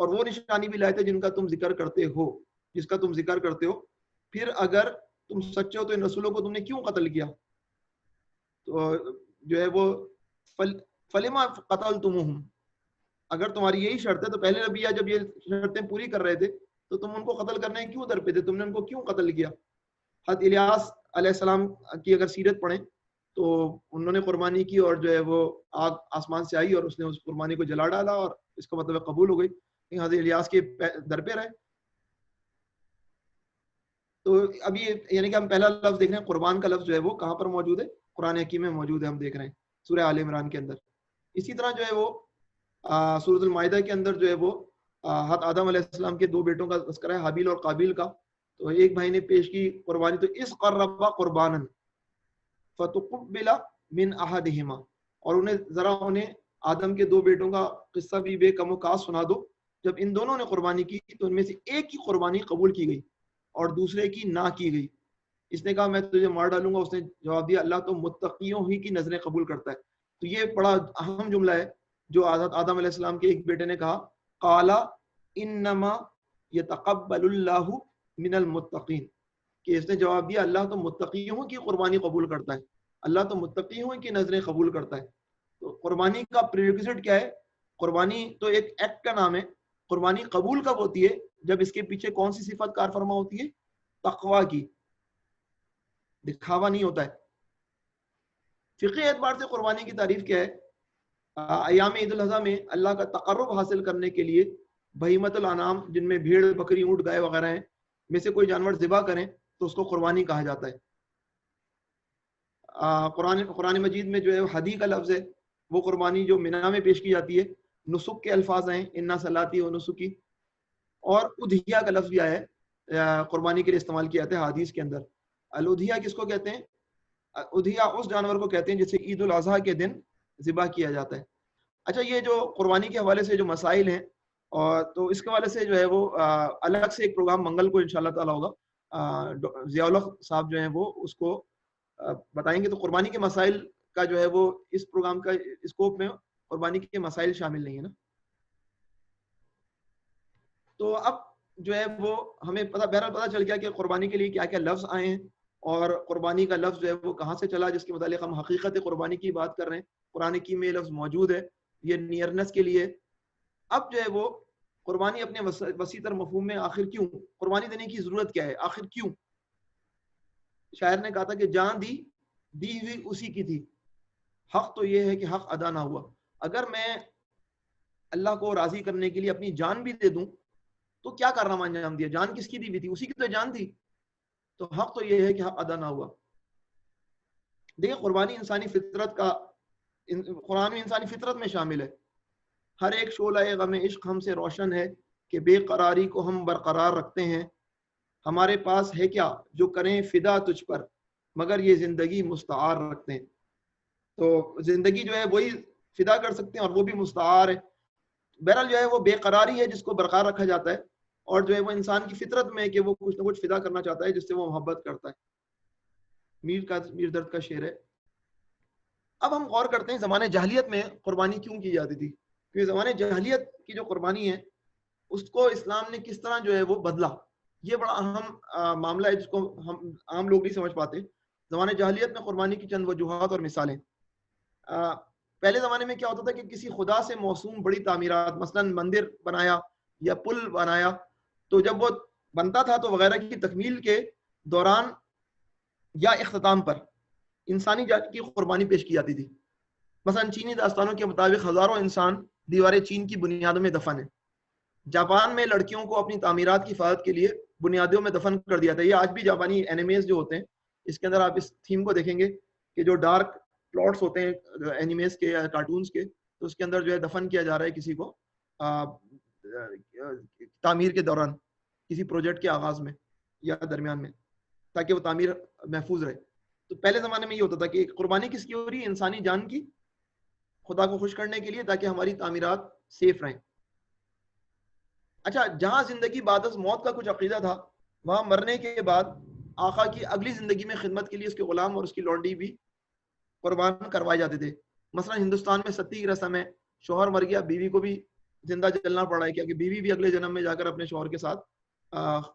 اور وہ نشانی بھی لائے تھے جن کا تم ذکر کرتے ہو، جس کا تم ذکر کرتے ہو، پھر اگر تم سچے ہو تو ان رسولوں کو تم نے کیوں قتل کیا؟ تو جو ہے وہ فلما قتلتموہم، اگر تمہاری یہی شرط ہے تو پہلے نبی جب یہ شرطیں پوری کر رہے تھے تو تم ان کو قتل کرنے کیوں در پہ تھے؟ تم نے ان کو کیوں قتل کیا؟ حضرت الیاس علیہ السلام کی اگر سیرت پڑھیں تو انہوں نے قربانی کی اور جو ہے وہ آگ آسمان سے آئی اور اس نے اس قربانی کو جلا ڈالا اور اس کا مطلب قبول ہو گئی، لیکن حضرت الیاس کے در پہ رہے. تو ابھی یعنی کہ ہم پہلا لفظ دیکھ رہے ہیں، قربان کا لفظ جو ہے وہ کہاں پر موجود ہے؟ قرآن حکیم میں موجود ہے، ہم دیکھ رہے ہیں سورہ آل عمران کے اندر. اسی طرح جو ہے وہ سورۃ المائدہ کے اندر جو ہے وہ حضرت آدم علیہ السلام کے دو بیٹوں کا تذکرہ ہے، حابیل اور قابیل کا. تو ایک بھائی نے پیش کی قربانی، تو اس قربا قربانا فتقبل من احدہما، اور انہیں آدم کے دو بیٹوں کا قصہ بھی بے کم و کاس سنا دو. جب ان دونوں نے قربانی کی تو ان میں سے ایک کی قربانی قبول کی گئی اور دوسرے کی نہ کی گئی. اس نے کہا میں تجھے مار ڈالوں گا، اس نے جواب دیا اللہ تو متقیوں ہی کی نظریں قبول کرتا ہے. تو یہ بڑا اہم جملہ ہے جو آدم علیہ السلام کے ایک بیٹے نے کہا، قالا انما یتقبل اللہ من المتقین، کہ اس نے جواب دیا اللہ تو متقیوں کی قربانی قبول کرتا ہے، اللہ تو متقیوں کی نظریں قبول کرتا ہے. تو قربانی کا پریریکوزٹ کیا ہے؟ قربانی تو ایک ایکٹ کا نام ہے. قربانی قبول کب ہوتی ہے؟ جب اس کے پیچھے کون سی صفت کار فرما ہوتی ہے؟ تقوی کی، دکھاوا نہیں ہوتا ہے. فقہی اعتبار سے قربانی کی تعریف کیا ہے؟ ایام عید الاضحیٰ میں اللہ کا تقرب حاصل کرنے کے لیے بہیمۃ الانعام، جن میں بھیڑ، بکری، اونٹ، گائے وغیرہ ہیں، میں سے کوئی جانور ذبح کریں تو اس کو قربانی کہا جاتا ہے. قرآن مجید میں جو ہے ہدی کا لفظ ہے، وہ قربانی جو منا میں پیش کی جاتی ہے. نسک کے الفاظ ہیں انا صلاتی و نسکی، اور ادھیہ کا لفظ بھی آیا ہے قربانی کے لیے استعمال کیا جاتا ہے حدیث کے اندر. الادھیہ کس کو کہتے ہیں؟ ادھیہ اس جانور کو کہتے ہیں جسے عید الاضحیٰ کے دن ذبح کیا جاتا ہے. اچھا، یہ جو قربانی کے حوالے سے جو مسائل ہیں، اور تو اس کے حوالے سے جو ہے وہ الگ سے ایک پروگرام منگل کو انشاءاللہ تعالی ہوگا. ضیاء الحق صاحب جو ہیں وہ اس کو بتائیں گے. تو قربانی کے مسائل کا جو ہے وہ اس پروگرام کا اسکوپ میں قربانی کے مسائل شامل نہیں ہے نا. تو اب جو ہے وہ ہمیں بہرحال پتہ چل گیا کہ قربانی کے لیے کیا کیا لفظ آئے ہیں، اور قربانی کا لفظ جو ہے وہ کہاں سے چلا، جس کے متعلق ہم حقیقت قربانی کی بات کر رہے ہیں. قرآن کی میں لفظ موجود ہے، یہ نیئرنس کے لیے. اب جو ہے وہ قربانی اپنے وسیع تر مفہوم میں آخر کیوں قربانی دینے کی ضرورت کیا ہے؟ آخر کیوں؟ شاعر نے کہا تھا کہ جان دی ہوئی اسی کی تھی، حق تو یہ ہے کہ حق ادا نہ ہوا. اگر میں اللہ کو راضی کرنے کے لیے اپنی جان بھی دے دوں تو کیا کارنامہ انجام دیا؟ جان کس کی دی ہوئی تھی؟ اسی کی تو جان تھی. تو حق تو یہ ہے کہ حق ادا نہ ہوا. دیکھیں قربانی انسانی فطرت کا، قرآن میں انسانی فطرت میں شامل ہے. ہر ایک شعلہ غم عشق ہم سے روشن ہے کہ بے قراری کو ہم برقرار رکھتے ہیں. ہمارے پاس ہے کیا جو کریں فدا تجھ پر، مگر یہ زندگی مستعار رکھتے ہیں. تو زندگی جو ہے وہی فدا کر سکتے ہیں اور وہ بھی مستعار ہے. بہرحال جو ہے وہ بے قراری ہے جس کو برقرار رکھا جاتا ہے، اور جو ہے وہ انسان کی فطرت میں ہے کہ وہ کچھ نہ کچھ فدا کرنا چاہتا ہے جس سے وہ محبت کرتا ہے. میر درد کا شعر ہے. اب ہم غور کرتے ہیں زمانے جاہلیت میں قربانی کیوں کی جاتی تھی، کیونکہ زمانے جاہلیت کی جو قربانی ہے اس کو اسلام نے کس طرح جو ہے وہ بدلا. یہ بڑا اہم معاملہ ہے جس کو ہم عام لوگ نہیں سمجھ پاتے. زمانے جاہلیت میں قربانی کی چند وجوہات اور مثالیں. پہلے زمانے میں کیا ہوتا تھا کہ کسی خدا سے موسوم بڑی تعمیرات، مثلا مندر بنایا یا پل بنایا، تو جب وہ بنتا تھا تو وغیرہ کی تکمیل کے دوران یا اختتام پر انسانی جان کی قربانی پیش کی جاتی تھی. مثلا چینی داستانوں کے مطابق ہزاروں انسان دیوار چین کی بنیادوں میں دفن ہیں. جاپان میں لڑکیوں کو اپنی تعمیرات کی حفاظت کے لیے بنیادوں میں دفن کر دیا تھا. یہ آج بھی جاپانی اینیمیز جو ہوتے ہیں، اس کے اندر آپ اس تھیم کو دیکھیں گے کہ جو ڈارک پلاٹس ہوتے ہیں اینیمیز کے یا کارٹونز کے، تو اس کے اندر جو ہے دفن کیا جا رہا ہے کسی کو تعمیر کے دوران، کسی پروجیکٹ کے آغاز میں یا درمیان میں، تاکہ وہ تعمیر محفوظ رہے. تو پہلے زمانے میں یہ ہوتا تھا کہ قربانی کس کی ہو رہی ہے؟ انسانی جان کی، خدا کو خوش کرنے کے لیے، تاکہ ہماری تعمیرات سیف رہیں. اچھا، جہاں زندگی بعد از موت کا کچھ عقیدہ تھا، وہاں مرنے کے بعد آقا کی اگلی زندگی میں خدمت کے لیے اس کے غلام اور اس کی لونڈی بھی قربان کروائے جاتے تھے. مثلا ہندوستان میں ستی کی رسم ہے، شوہر مر گیا بیوی کو بھی زندہ چلنا پڑا ہے کہ بیوی بھی اگلے جنم میں جا کر اپنے شوہر کے ساتھ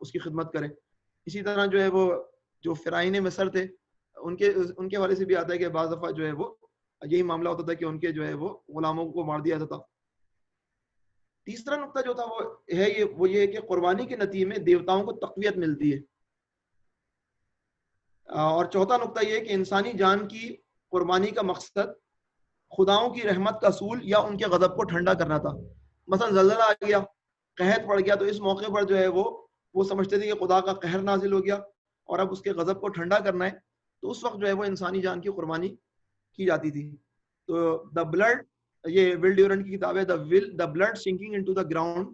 اس کی خدمت کرے. اسی طرح جو ہے وہ جو فرعون مصر تھے ان کے حوالے سے بھی آتا ہے کہ بعض دفعہ جو ہے وہ یہی معاملہ ہوتا تھا کہ ان کے جو ہے وہ غلاموں کو مار دیا جاتا. تیسرا نقطہ جو تھا وہ یہ ہے کہ قربانی کے نتیجے میں دیوتاؤں کو تقویت ملتی ہے. اور چوتھا نقطہ یہ ہے کہ انسانی جان کی قربانی کا مقصد خداؤں کی رحمت کا اصول یا ان کے غضب کو ٹھنڈا کرنا تھا. مثلا زلزلہ آ گیا, قحط پڑ گیا, تو اس موقع پر جو ہے وہ سمجھتے تھے کہ خدا کا قہر نازل ہو گیا اور اب اس کے غضب کو ٹھنڈا کرنا ہے, تو اس وقت جو ہے وہ انسانی جان کی قربانی کی جاتی تھی. تو دا بلڈ, یہ ول ڈیورنٹ کی کتاب ہے, the blood sinking into the ground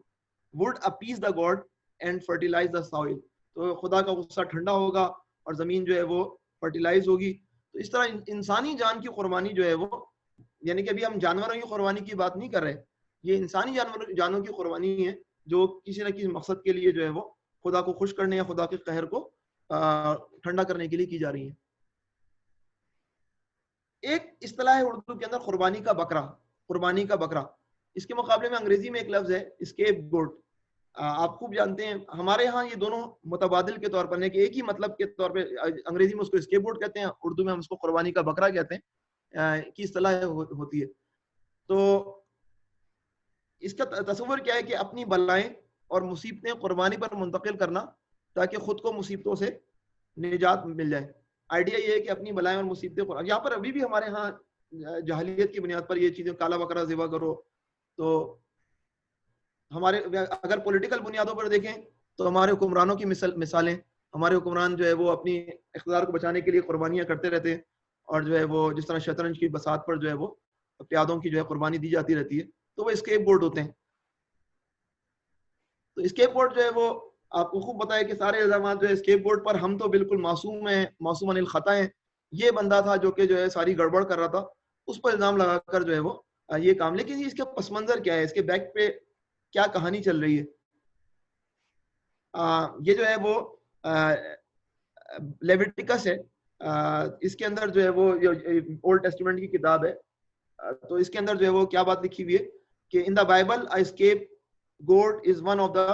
would appease the god and fertilise the soil. تو خدا کا غصہ ٹھنڈا ہوگا اور زمین جو ہے وہ فرٹیلائز ہوگی. تو اس طرح انسانی جان کی قربانی جو ہے وہ, یعنی کہ ابھی ہم جانوروں کی قربانی کی بات نہیں کر رہے, یہ انسانی جانوں کی قربانی ہے جو کسی نہ کسی مقصد کے لیے جو ہے وہ خدا کو خوش کرنے یا خدا کے قہر کو ٹھنڈا کرنے کے لیے کی جا رہی ہیں. ایک اصطلاح ہے اردو کے اندر قربانی کا بکرا, قربانی کا بکرا. اس کے مقابلے میں انگریزی میں ایک لفظ ہے اسکیپ گوٹ. آپ خوب جانتے ہیں ہمارے ہاں یہ دونوں متبادل کے طور پر, کہ ایک ہی مطلب کے طور پہ انگریزی میں اس کو اسکیپ گوٹ کہتے ہیں, اردو میں ہم اس کو قربانی کا بکرا کہتے ہیں, کی اصطلاح ہوتی ہے. تو اس کا تصور کیا ہے کہ اپنی بلائیں اور مصیبتیں قربانی پر منتقل کرنا تاکہ خود کو مصیبتوں سے نجات مل جائے. آئیڈیا یہ ہے کہ اپنی بلائیں اور مصیبتیں, یہاں پر ابھی بھی ہمارے ہاں جاہلیت کی بنیاد پر یہ چیزیں, کالا بکرا ذبح کرو. تو ہمارے اگر پولیٹیکل بنیادوں پر دیکھیں تو ہمارے حکمرانوں کی مثالیں, ہمارے حکمران جو ہے وہ اپنی اقتدار کو بچانے کے لیے قربانیاں کرتے رہتے ہیں, اور جو ہے وہ جس طرح شطرنج کی بساط پر جو ہے وہ پیادوں کی جو ہے قربانی دی جاتی رہتی ہے, تو وہ اسکیپ بورڈ ہوتے ہیں. تو اسکیپ بورڈ جو ہے وہ آپ کو خوب پتا ہے کہ سارے الزامات جو ہے اسکیپ بورڈ پر, ہم تو بالکل معصوم ہیں, معصوم عن الخطا ہیں. یہ بندہ تھا جو کہ جو ہے ساری گڑبڑ کر رہا تھا, اس پر الزام لگا کر جو ہے وہ یہ کام. لیکن اس کے پس منظر کیا ہے, اس کے بیک پہ کیا کہانی چل رہی ہے. یہ جو ہے وہ لیویٹیکس ہے, اس کے اندر جو ہے وہ اولڈ ٹیسٹمنٹ کی کتاب ہے. تو اس کے اندر جو ہے وہ کیا بات لکھی ہوئی ہے کہ in the Bible a escape goat is one of the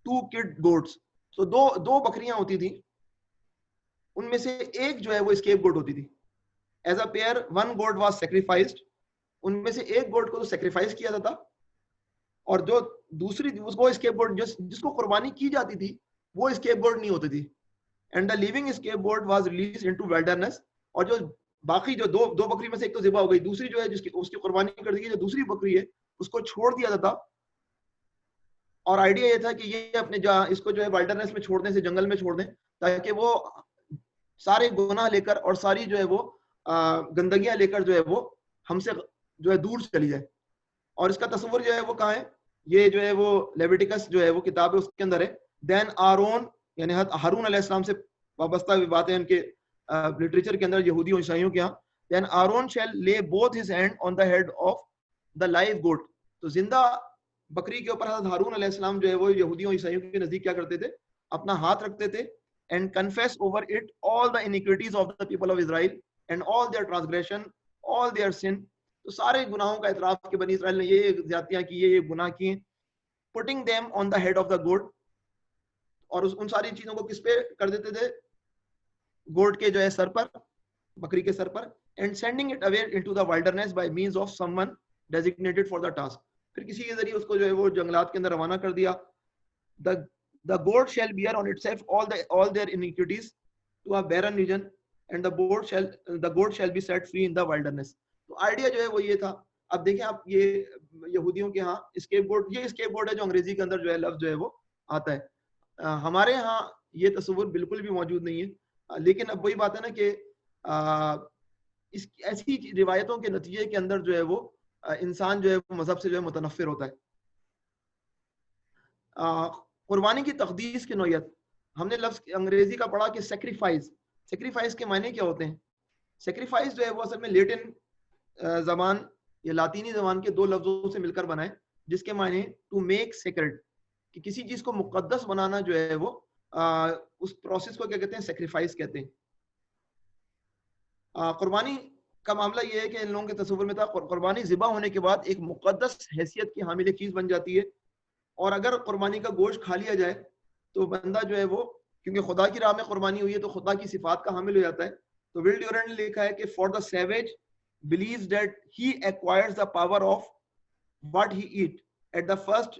two kid goats. تو دو بکریاں ہوتی تھیں, ان میں سے ایک جو ہے وہ اسکیپ گوٹ ہوتی تھی. As a pair one goat was sacrificed, ان میں سے ایک گوٹ کو تو سیکریفائز کیا جاتا, اور جو دوسری وہ اسکیپ گوٹ جس کو قربانی کی جاتی تھی وہ اسکیپ گوٹ نہیں ہوتی تھی. And the living escape goat was release into wilderness, اور جو باقی جو دو بکری میں سے ایک تو ذبح ہو گئی, دوسری جو ہے اس کی قربانی کر دی گئی, جو دوسری بکری ہے اس کو چھوڑ دیا جاتا. اور آئیڈیا یہ تھا کہ یہ اپنے اس کو جو ہے وائلڈرنس میں چھوڑ دیں, سے جنگل میں چھوڑ دیں, تاکہ وہ سارے گناہ لے کر اور ساری جو ہے وہ گندگیاں لے کر جو ہے وہ ہم سے جو ہے دور چلی جائے. اور اس کا تصور جو ہے وہ کہاں ہے, یہ جو ہے وہ لیویٹیکس جو ہے وہ کتاب ہے اس کے اندر ہے. دین آرون, یعنی ہارون علیہ السلام سے وابستہ باتیں ان کے لٹریچر کے اندر یہودیوں عیسائیوں کے ہاں. Then Aaron shall lay both his hand on the head of the live goat. تو زندہ بکری کے اوپر حضرت ہارون علیہ السلام جو ہے وہ یہودیوں عیسائیوں کے نزدیک کیا کرتے تھے, اپنا ہاتھ رکھتے تھے, and confess over it all the iniquities of the people of Israel and all their transgression, all their sin. تو سارے گناہوں کا اعتراف کہ بنی اسرائیل نے یہ زیادتیاں کی, یہ گناہ کیے, putting them on the head of the goat. اور ان ساری چیزوں کو کس پہ کر دیتے تھے, گوٹ کے جو ہے سر پر, بکری کے سر پر, and sending it away into the wilderness by means of someone designated for the task. پھر کسی کے ذریعے اس کو جو ہے وہ جنگلات کے اندر روانہ کر دیا. The goat shall bear on itself all their iniquities to a barren region, and the goat shall be set free in the wilderness. تو آئیڈیا جو ہے وہ یہ تھا. اب دیکھیں آپ, یہ یہودیوں کے ہاں اسکیپ گوٹ, یہ اسکیپ گوٹ ہے جو انگریزی کے اندر جو ہے لفظ جو ہے وہ آتا ہے. ہمارے ہاں یہ تصور بالکل بھی موجود نہیں ہے. لیکن اب وہی بات ہے نا کہ اس ایسی روایتوں کے نتیجے کے اندر جو ہے وہ انسان جو ہے وہ مذہب سے جو ہے متنفر ہوتا ہے. قربانی کی تقدیس کی نوعیت, ہم نے لفظ انگریزی کا پڑھا کہ سیکریفائز. سیکریفائز کے معنی کیا ہوتے ہیں؟ سیکریفائز جو ہے وہ اصل میں لیٹن زبان یا لاطینی زبان کے دو لفظوں سے مل کر بنا ہے, جس کے معنی ٹو میک سیکرڈ, کہ کسی چیز کو مقدس بنانا جو ہے وہ اس پروسیس کو کیا کہتے ہیں, سیکریفائز کہتے ہیں. قربانی کا معاملہ یہ ہے کہ ان لوگوں کے تصور میں تھا قربانی ذبح ہونے کے بعد ایک مقدس حیثیت کی حامل ایک چیز بن جاتی ہے، اور اگر قربانی کا گوشت کھا لیا جائے تو بندہ جو ہے وہ، کیونکہ خدا کی راہ میں قربانی ہوئی ہے تو خدا کی صفات کا حامل ہو جاتا ہے. تو ول ڈیورنٹ نے لکھا ہے کہ for the sewage believes that he acquires the power of what he eat. At the first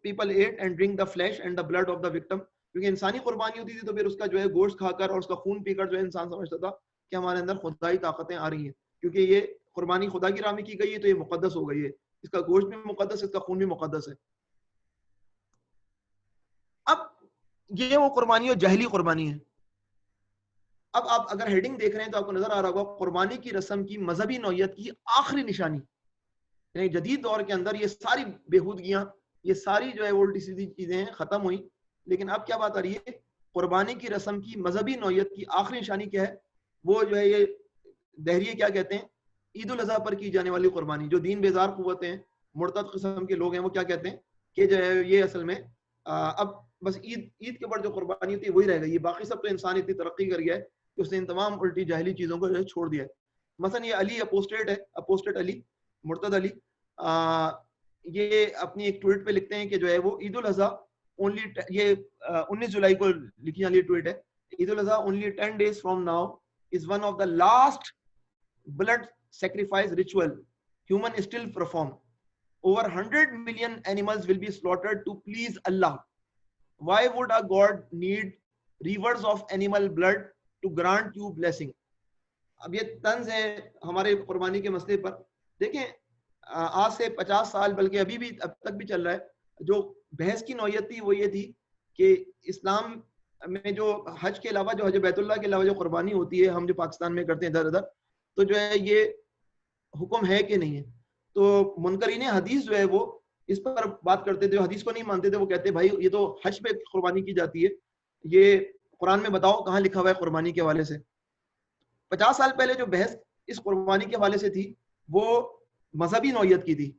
people ate and drink the flesh and the blood of the victim. کیونکہ انسانی قربانی ہوتی تھی تو پھر اس کا جو ہے گوشت کھا کر اور اس کا خون پی کر جو ہے انسان سمجھتا تھا کہ ہمارے اندر خدائی طاقتیں آ رہی ہیں، کیونکہ یہ قربانی خدا کی راہ میں کی گئی ہے تو یہ مقدس ہو گئی ہے، اس کا گوشت بھی مقدس ہے، اس کا خون بھی مقدس ہے. اب یہ وہ قربانی اور جہلی قربانی ہے. اب آپ اگر ہیڈنگ دیکھ رہے ہیں تو آپ کو نظر آ رہا ہوگا قربانی کی رسم کی مذہبی نوعیت کی آخری نشانی، یعنی جدید دور کے اندر یہ ساری بےہودگیاں، یہ ساری جو ہے الٹی سیدھی چیزیں ہیں ختم ہوئی. لیکن اب کیا بات آ رہی ہے؟ قربانی کی رسم کی مذہبی نوعیت کی آخری نشانی کیا ہے؟ وہ جو ہے یہ دہریے کیا کہتے ہیں، عید الاضحیٰ پر کی جانے والی قربانی. جو دین بیزار قوتیں ہیں، مرتد قسم کے لوگ ہیں، وہ کیا کہتے ہیں کہ جو ہے یہ اصل میں اب بس عید کے بعد جو قربانی ہوتی ہے وہی رہ گئی ہے، باقی سب تو انسان اتنی ترقی کر گیا ہے کہ اس نے ان تمام الٹی جاہلی چیزوں کو جو ہے چھوڑ دیا ہے. مثلا یہ علی اپوسٹیٹ ہے، اپوسٹیٹ علی، مرتد علی، یہ اپنی ایک ٹویٹ پہ لکھتے ہیں کہ جو ہے وہ عید الاضحیٰ اونلی، یہ 19 جولائی کو لکھی جانے والی ٹویٹ ہے، عید al-Adha only 10 days from now is one of the last blood sacrifice ritual human still perform. Over 100 million animals will be slaughtered to please Allah. Why would a god need rivers of animal blood to grant you blessing? اب یہ طنز ہے ہمارے قربانی کے مسئلے پر. دیکھیں آج سے 50 سال بلکہ ابھی بھی اب تک بھی چل رہا ہے. جو بحث کی نوعیت تھی وہ یہ تھی کہ اسلام میں جو حج کے علاوہ، جو حج بیت اللہ کے علاوہ جو قربانی ہوتی ہے ہم جو پاکستان میں کرتے ہیں ادھر ادھر، تو جو ہے یہ حکم ہے کہ نہیں ہے. تو منکرین حدیث جو ہے وہ اس پر بات کرتے تھے، حدیث کو نہیں مانتے تھے. وہ کہتے بھائی یہ تو حج پہ قربانی کی جاتی ہے، یہ قرآن میں بتاؤ کہاں لکھا ہوا ہے قربانی کے حوالے سے. 50 سال پہلے جو بحث اس قربانی کے حوالے سے تھی وہ مذہبی نوعیت کی تھی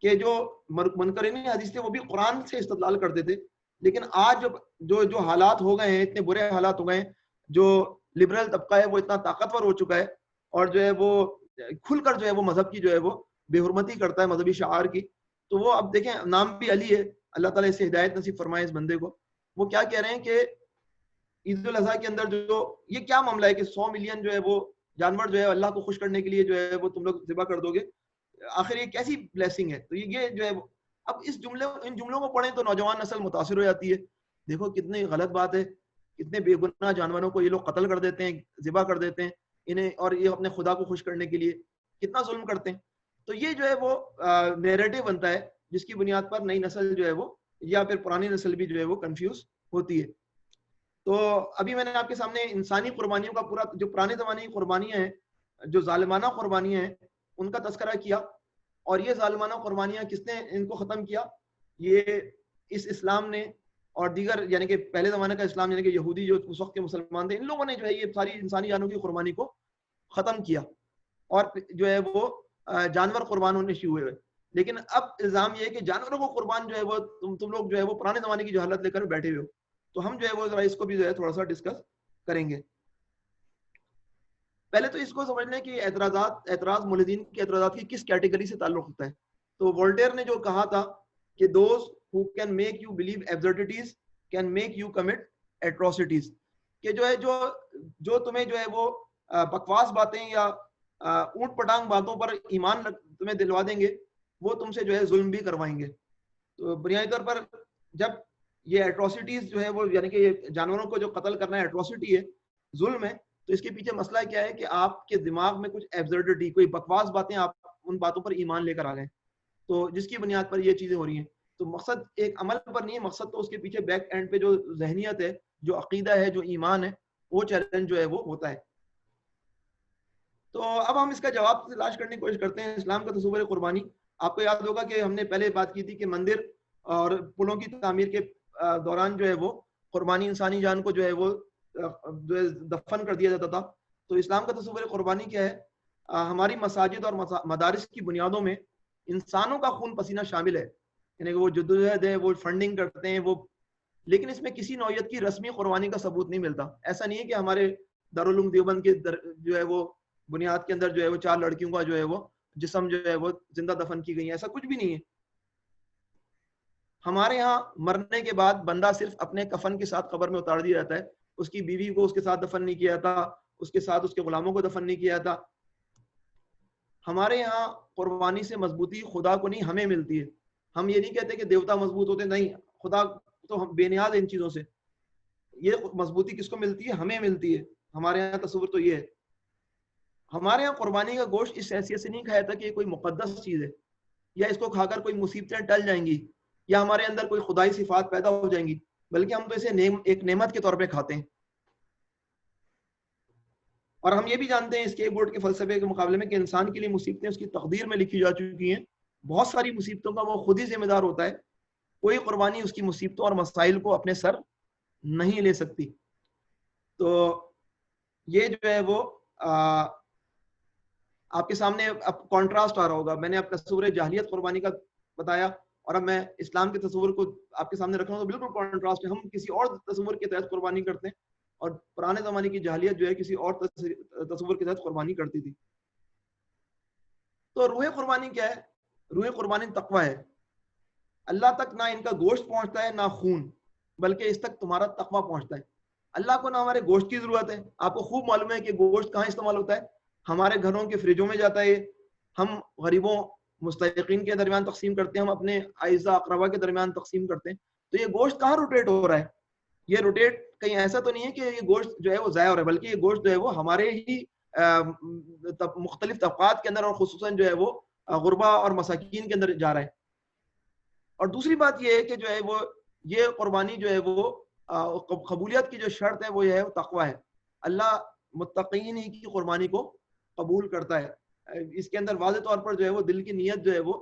کہ جو منکرین حدیث تھے وہ بھی قرآن سے استدلال کرتے تھے. لیکن آج جو حالات ہو گئے ہیں، اتنے برے حالات ہو گئے ہیں، جو لبرل طبقہ ہے وہ اتنا طاقتور ہو چکا ہے اور جو ہے وہ کھل کر جو ہے وہ مذہب کی جو ہے وہ بے حرمتی کرتا ہے، مذہبی شعار کی. تو وہ اب دیکھیں نام بھی علی ہے، اللہ تعالیٰ اسے ہدایت نصیب فرمائے اس بندے کو. وہ کیا کہہ رہے ہیں کہ عید الاضحیٰ کے اندر جو یہ کیا معاملہ ہے کہ 100 ملین جو ہے وہ جانور جو ہے اللہ کو خوش کرنے کے لیے جو ہے وہ تم لوگ ذبح کر دو گے، آخر یہ کیسی بلیسنگ ہے؟ تو یہ جو ہے اب ان جملوں کو پڑھیں تو نوجوان نسل متاثر ہو جاتی ہے. دیکھو کتنی غلط بات ہے، کتنے بے گناہ جانوروں کو یہ لوگ قتل کر دیتے ہیں، ذبح کر دیتے ہیں انہیں، اور یہ اپنے خدا کو خوش کرنے کے لیے کتنا ظلم کرتے ہیں. تو یہ جو ہے وہ نیریٹو بنتا ہے جس کی بنیاد پر نئی نسل جو ہے وہ یا پھر پرانی نسل بھی جو ہے وہ کنفیوز ہوتی ہے. تو ابھی میں نے آپ کے سامنے انسانی قربانیوں کا پورا جو پرانے زمانے کی قربانیاں ہیں، جو ظالمانہ قربانیاں ہیں، ان کا تذکرہ کیا. اور یہ ظالمانہ قربانیاں کس نے ان کو ختم کیا؟ یہ اس اسلام نے اور دیگر یعنی کہ پہلے زمانے کا اسلام یعنی کہ یہودی جو اس وقت کے مسلمان تھے، ان لوگوں نے جو ہے یہ ساری انسانی جانوں کی قربانی کو ختم کیا اور جو ہے وہ جانور قربان ہونے شروع ہوئے. لیکن اب الزام یہ ہے کہ جانوروں کو قربان جو ہے وہ تم لوگ جو ہے وہ پرانے زمانے کی جو حالت لے کر بیٹھے ہوئے ہو. تو ہم جو ہے وہ ذرا اس کو بھی جو ہے تھوڑا سا ڈسکس کریں گے. پہلے تو اس کو سمجھ لیں کہ اعتراض مولدین کے اعتراضات کی کس کیٹیگری سے تعلق ہوتا ہے. تو وولٹیر نے جو کہا تھا کہ those who can make you believe absurdities can make you commit atrocities، کہ جو ہے جو تمہیں جو ہے وہ بکواس باتیں یا اونٹ پٹانگ باتوں پر ایمان تمہیں دلوا دیں گے، وہ تم سے جو ہے ظلم بھی کروائیں گے. تو بنیادی طور پر جب یہ ایٹروسٹیز جو ہے وہ یعنی کہ یہ جانوروں کو جو قتل کرنا ہے ایٹروسٹی ہے، ظلم ہے، تو اس کے پیچھے مسئلہ کیا ہے کہ آپ کے دماغ میں کچھ ایبسرڈٹی، کوئی بکواس باتیں، آپ ان باتوں پر ایمان لے کر آ گئے، تو جس کی بنیاد پر یہ چیزیں ہو رہی ہیں. تو مقصد ایک عمل پر نہیں ہے، مقصد تو اس کے پیچھے بیک اینڈ پہ جو ذہنیت ہے، جو عقیدہ ہے، جو ایمان ہے، وہ چیلنج جو ہے وہ ہوتا ہے. تو اب ہم اس کا جواب تلاش کرنے کی کوشش کرتے ہیں. اسلام کا تصور قربانی، آپ کو یاد ہوگا کہ ہم نے پہلے بات کی تھی کہ مندر اور پلوں کی تعمیر کے دوران جو ہے وہ قربانی انسانی جان کو جو ہے وہ دفن کر دیا جاتا تھا. تو اسلام کا تصور قربانی کیا ہے؟ ہماری مساجد اور مدارس کی بنیادوں میں انسانوں کا خون پسینہ شامل ہے، یعنی کہ وہ جدوجہد ہے، وہ فنڈنگ کرتے ہیں وہ، لیکن اس میں کسی نوعیت کی رسمی قربانی کا ثبوت نہیں ملتا. ایسا نہیں ہے کہ ہمارے دارالعلوم دیوبند کے جو ہے وہ بنیاد کے اندر جو ہے وہ 4 لڑکیوں کا جو ہے وہ جسم جو ہے وہ زندہ دفن کی گئی ہیں، ایسا کچھ بھی نہیں ہے. ہمارے یہاں مرنے کے بعد بندہ صرف اپنے کفن کے ساتھ قبر میں اتار دیا جاتا ہے، اس کی بیوی کو اس کے ساتھ دفن نہیں کیا تھا، اس کے ساتھ اس کے غلاموں کو دفن نہیں کیا تھا. ہمارے یہاں قربانی سے مضبوطی خدا کو نہیں ہمیں ملتی ہے. ہم یہ نہیں کہتے کہ دیوتا مضبوط ہوتے، نہیں، خدا تو ہم بے نیاز ان چیزوں سے. یہ مضبوطی کس کو ملتی ہے؟ ہمیں ملتی ہے. ہمارے یہاں تصور تو یہ ہے. ہمارے یہاں قربانی کا گوشت اس حیثیت سے نہیں کھایا تھا کہ یہ کوئی مقدس چیز ہے، یا اس کو کھا کر کوئی مصیبتیں ٹل جائیں گی، یا ہمارے اندر کوئی خدائی صفات پیدا ہو جائیں گی، بلکہ ہم تو اسے ایک نعمت کے طور پہ کھاتے ہیں. اور ہم یہ بھی جانتے ہیں اس کے بورڈ کے فلسفے کے مقابلے میں کہ انسان کے لیے مصیبتیں اس کی تقدیر میں لکھی جا چکی ہیں. بہت ساری مصیبتوں کا وہ خود ہی ذمہ دار ہوتا ہے. کوئی قربانی اس کی مصیبتوں اور مسائل کو اپنے سر نہیں لے سکتی. تو یہ جو ہے وہ آپ کے سامنے اب کانٹراسٹ آ رہا ہوگا. میں نے اب تصور جاہلیت قربانی کا بتایا، اور اب میں اسلام کے تصور کو آپ کے سامنے رکھ رہا ہوں، تو بالکل کانٹراسٹ ہے. ہم کسی اور تصور کے تحت قربانی کرتے ہیں، اور پرانے زمانے کی جاہلیت جو ہے کسی اور تصور کے تحت قربانی کرتی تھی. تو روح قربانی کیا ہے؟ روح قربانی تقوی ہے. اللہ تک نہ ان کا گوشت پہنچتا ہے نہ خون، بلکہ اس تک تمہارا تقوی پہنچتا ہے. اللہ کو نہ ہمارے گوشت کی ضرورت ہے. آپ کو خوب معلوم ہے کہ گوشت کہاں استعمال ہوتا ہے؟ ہمارے گھروں کے فریجوں میں جاتا ہے. ہم غریبوں مستحقین کے درمیان تقسیم کرتے ہیں، ہم اپنے اعزاء اقربا کے درمیان تقسیم کرتے ہیں. تو یہ گوشت کہاں روٹیٹ ہو رہا ہے؟ یہ روٹیٹ کہیں ایسا تو نہیں ہے کہ یہ گوشت جو ہے وہ ضائع ہو رہا ہے، بلکہ یہ گوشت جو ہے وہ ہمارے ہی مختلف طبقات کے اندر، اور خصوصاً جو ہے وہ غربا اور مساکین کے اندر جا رہا ہے. اور دوسری بات یہ ہے کہ جو ہے وہ یہ قربانی جو ہے وہ قبولیت کی جو شرط ہے وہ یہ ہے وہ تقوی ہے. اللہ متقین ہی کی قربانی کو قبول کرتا ہے. اس کے اندر واضح طور پر جو ہے وہ دل کی نیت جو ہے وہ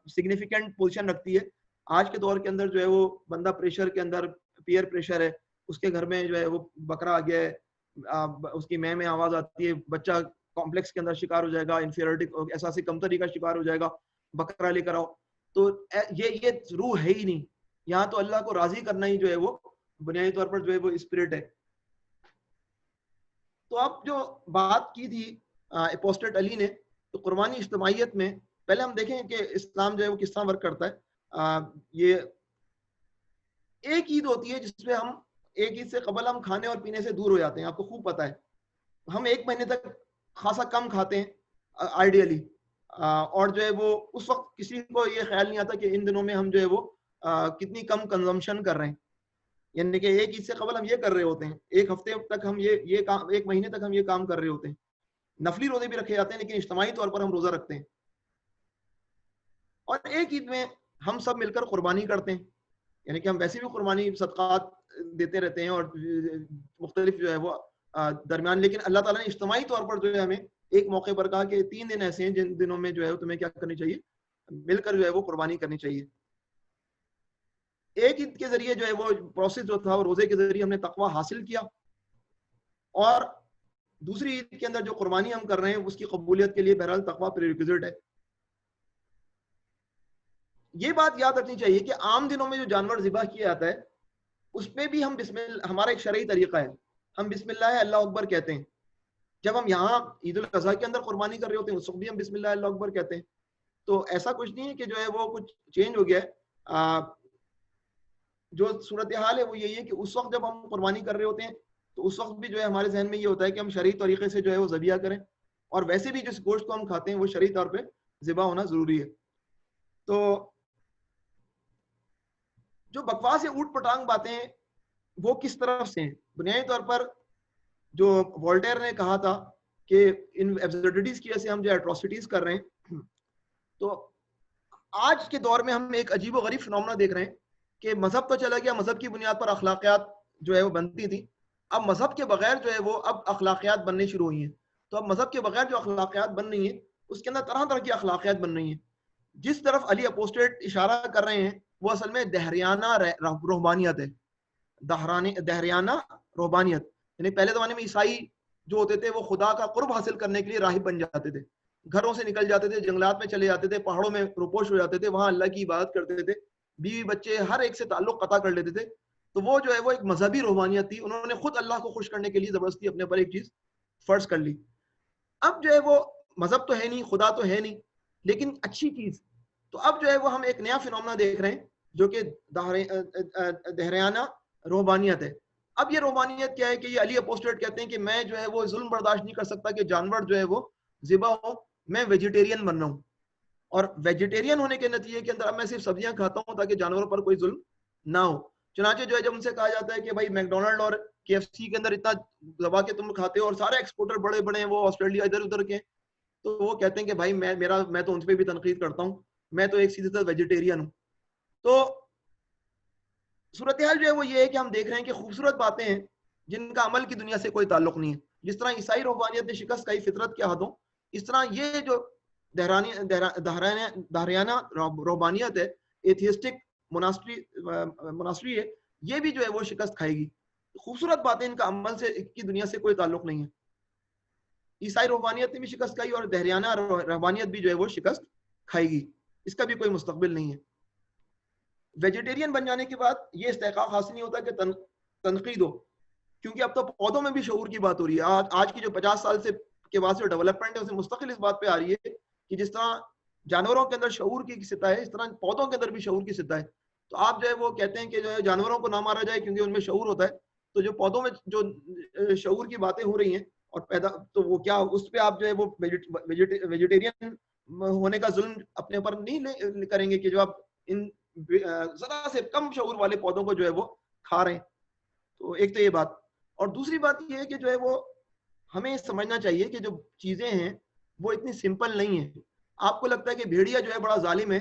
سگنیفیکنٹ پوزیشن رکھتی ہے. آج کے دور کے اندر جو ہے وہ بندہ پریشر کے اندر، پیئر پریشر ہے، اس کے گھر میں جو ہے وہ بکرا آ گیا ہے، اس کی میں آواز آتی ہے، بچہ کمپلیکس کے اندر شکار ہو جائے گا، انفیریٹی احساس کمتری کا شکار ہو جائے گا، بکرا لے کر آؤ. تو یہ روح ہے ہی نہیں. یہاں تو اللہ کو راضی کرنا ہی جو ہے وہ بنیادی طور پر جو ہے وہ اسپرٹ ہے. تو آپ جو بات کی تھی اپوسٹیٹ علی نے، تو قربانی اجتماعیت میں پہلے ہم دیکھیں کہ اسلام جو ہے وہ کس طرح ورک کرتا ہے. یہ ایک عید ہوتی ہے جس میں ہم ایک عید سے قبل ہم کھانے اور پینے سے دور ہو جاتے ہیں. آپ کو خوب پتا ہے ہم 1 مہینے تک خاصا کم کھاتے ہیں آئیڈیلی، اور جو ہے وہ اس وقت کسی کو یہ خیال نہیں آتا کہ ان دنوں میں ہم جو ہے وہ کتنی کم کنزمپشن کر رہے ہیں. یعنی کہ ایک عید سے قبل ہم یہ کر رہے ہوتے ہیں، ایک ہفتے تک ہم یہ کام، 1 مہینے تک ہم یہ کام کر رہے ہوتے ہیں. نفلی روزے بھی رکھے جاتے ہیں، لیکن اجتماعی طور پر ہم روزہ رکھتے ہیں. اور ایک عید میں ہم سب مل کر قربانی کرتے ہیں. یعنی کہ ہم ویسے بھی قربانی صدقات دیتے رہتے ہیں اور مختلف جو ہے وہ درمیان، لیکن اللہ تعالیٰ نے اجتماعی طور پر جو ہے ہمیں ایک موقع پر کہا کہ 3 دن ایسے ہیں جن دنوں میں جو ہے تمہیں کیا کرنی چاہیے؟ مل کر جو ہے وہ قربانی کرنی چاہیے. ایک عید کے ذریعے جو ہے وہ پروسیس جو تھا وہ روزے کے ذریعے ہم نے تقوی حاصل کیا، اور دوسری عید کے اندر جو قربانی ہم کر رہے ہیں اس کی قبولیت کے لیے بہرحال تقوی پریریکوزٹ ہے. یہ بات یاد رکھنی چاہیے کہ عام دنوں میں جو جانور ذبح کیا جاتا ہے اس میں بھی ہم بسم اللہ، ہمارا ایک شرعی طریقہ ہے، ہم بسم اللہ اللہ اکبر کہتے ہیں. جب ہم یہاں عید الاضحیٰ کے اندر قربانی کر رہے ہوتے ہیں اس وقت بھی ہم بسم اللہ اللہ اکبر کہتے ہیں. تو ایسا کچھ نہیں ہے کہ جو ہے وہ کچھ چینج ہو گیا ہے. جو صورتحال ہے وہ یہی ہے کہ اس وقت جب ہم قربانی کر رہے ہوتے ہیں تو اس وقت بھی جو ہے ہمارے ذہن میں یہ ہوتا ہے کہ ہم شرعی طریقے سے جو ہے وہ ذبیحہ کریں، اور ویسے بھی جس گوشت کو ہم کھاتے ہیں وہ شرعی طور پہ ذبح ہونا ضروری ہے. تو جو بکواس یا اوٹ پٹانگ باتیں وہ کس طرف سے ہیں؟ بنیادی طور پر جو وولٹیر نے کہا تھا کہ ان ایبسرڈیٹیز کی وجہ سے ہم جو ایٹروسٹیز کر رہے ہیں. تو آج کے دور میں ہم ایک عجیب و غریب فنومنا دیکھ رہے ہیں کہ مذہب تو چلا گیا، مذہب کی بنیاد پر اخلاقیات جو ہے وہ بنتی تھی. اب مذہب کے بغیر جو ہے وہ اب اخلاقیات بننے شروع ہوئی ہیں. تو اب مذہب کے بغیر جو اخلاقیات بن رہی ہیں اس کے اندر طرح طرح کی اخلاقیات بن رہی ہیں. جس طرف علی اپوسٹیٹ اشارہ کر رہے ہیں وہ اصل میں دہریانہ روحانیت ہے. دہریانہ روحانیت یعنی پہلے زمانے میں عیسائی جو ہوتے تھے وہ خدا کا قرب حاصل کرنے کے لیے راہب بن جاتے تھے، گھروں سے نکل جاتے تھے، جنگلات میں چلے جاتے تھے، پہاڑوں میں روپوش ہو جاتے تھے، وہاں اللہ کی عبادت کرتے تھے، بیوی بچے ہر ایک سے تعلق قطع کر لیتے تھے. تو وہ جو ہے وہ ایک مذہبی روحانیت تھی. انہوں نے خود اللہ کو خوش کرنے کے لیے زبردستی اپنے پر ایک چیز فرض کر لی. اب جو ہے وہ مذہب تو ہے نہیں, خدا تو ہے نہیں, لیکن اچھی چیز. تو اب جو ہے وہ ہم ایک نیا فنومنا دیکھ رہے ہیں جو کہ دہریانہ روحانیت ہے. اب یہ روحانیت کیا ہے کہ یہ علی اپوسٹلیٹ کہتے ہیں کہ میں جو ہے وہ ظلم برداشت نہیں کر سکتا کہ جانور جو ہے وہ ذبح ہو, میں ویجیٹیرین بن رہا ہوں, اور ویجیٹیرین ہونے کے نتیجے کے اندر اب میں صرف سبزیاں کھاتا ہوں تاکہ جانوروں پر کوئی ظلم نہ ہو. چنانچہ جو ہے جب ان سے کہا جاتا ہے کہ بھائی میک ڈونلڈ اور کے ایف سی کے اندر اتنا دبا کے تم کھاتے ہو اور سارے ایکسپورٹر بڑے بڑے ہیں وہ آسٹریلیا ادھر ادھر کے, تو وہ کہتے ہیں کہ بھائی میں تو ان پہ بھی تنقید کرتا ہوں, میں تو ایک سیدھے سا ویجیٹیرین ہوں. تو صورتحال جو ہے وہ یہ ہے کہ ہم دیکھ رہے ہیں کہ خوبصورت باتیں ہیں جن کا عمل کی دنیا سے کوئی تعلق نہیں ہے. جس طرح عیسائی روحانیت نے شکست کھائی فطرت کے ہاتھوں, اس طرح یہ جو دہریانہ روحانیت ہے, ایتھیسٹک مناسٹری ہے, یہ بھی جو ہے وہ شکست کھائے گی. خوبصورت باتیں ان کا عمل سے کی دنیا سے کوئی تعلق نہیں ہے. عیسائی روحانیت نے بھی شکست کھائی اور دہریانہ روحانیت بھی جو ہے وہ شکست کھائے گی, اس کا بھی کوئی مستقبل نہیں ہے. ویجیٹیرین بن جانے کے بعد یہ استحقاق حاصل نہیں ہوتا کہ تنقید ہو, کیونکہ اب تو پودوں میں بھی شعور کی بات ہو رہی ہے. آج کی جو 50 سال سے کے بعد سے ڈیولپمنٹ ہے اسے مستقل اس بات پہ آ رہی ہے کہ جس طرح جانوروں کے اندر شعور کی سطح ہے, اس طرح پودوں کے اندر بھی شعور کی سطح ہے. تو آپ جو ہے وہ کہتے ہیں کہ جو ہے جانوروں کو نہ مارا جائے کیونکہ ان میں شعور ہوتا ہے, تو جو پودوں میں جو شعور کی باتیں ہو رہی ہیں اور پیدا, تو وہ کیا اس پہ آپ جو ہے وہ ویجیٹیرین ہونے کا ظلم اپنے اوپر نہیں کریں گے کہ جو آپ ان ذرا سے کم شعور والے پودوں کو جو ہے وہ کھا رہے ہیں. تو ایک تو یہ بات, اور دوسری بات یہ ہے کہ جو ہے وہ ہمیں سمجھنا چاہیے کہ جو چیزیں ہیں وہ اتنی سمپل نہیں ہیں. آپ کو لگتا ہے کہ بھیڑیا جو ہے بڑا ظالم ہے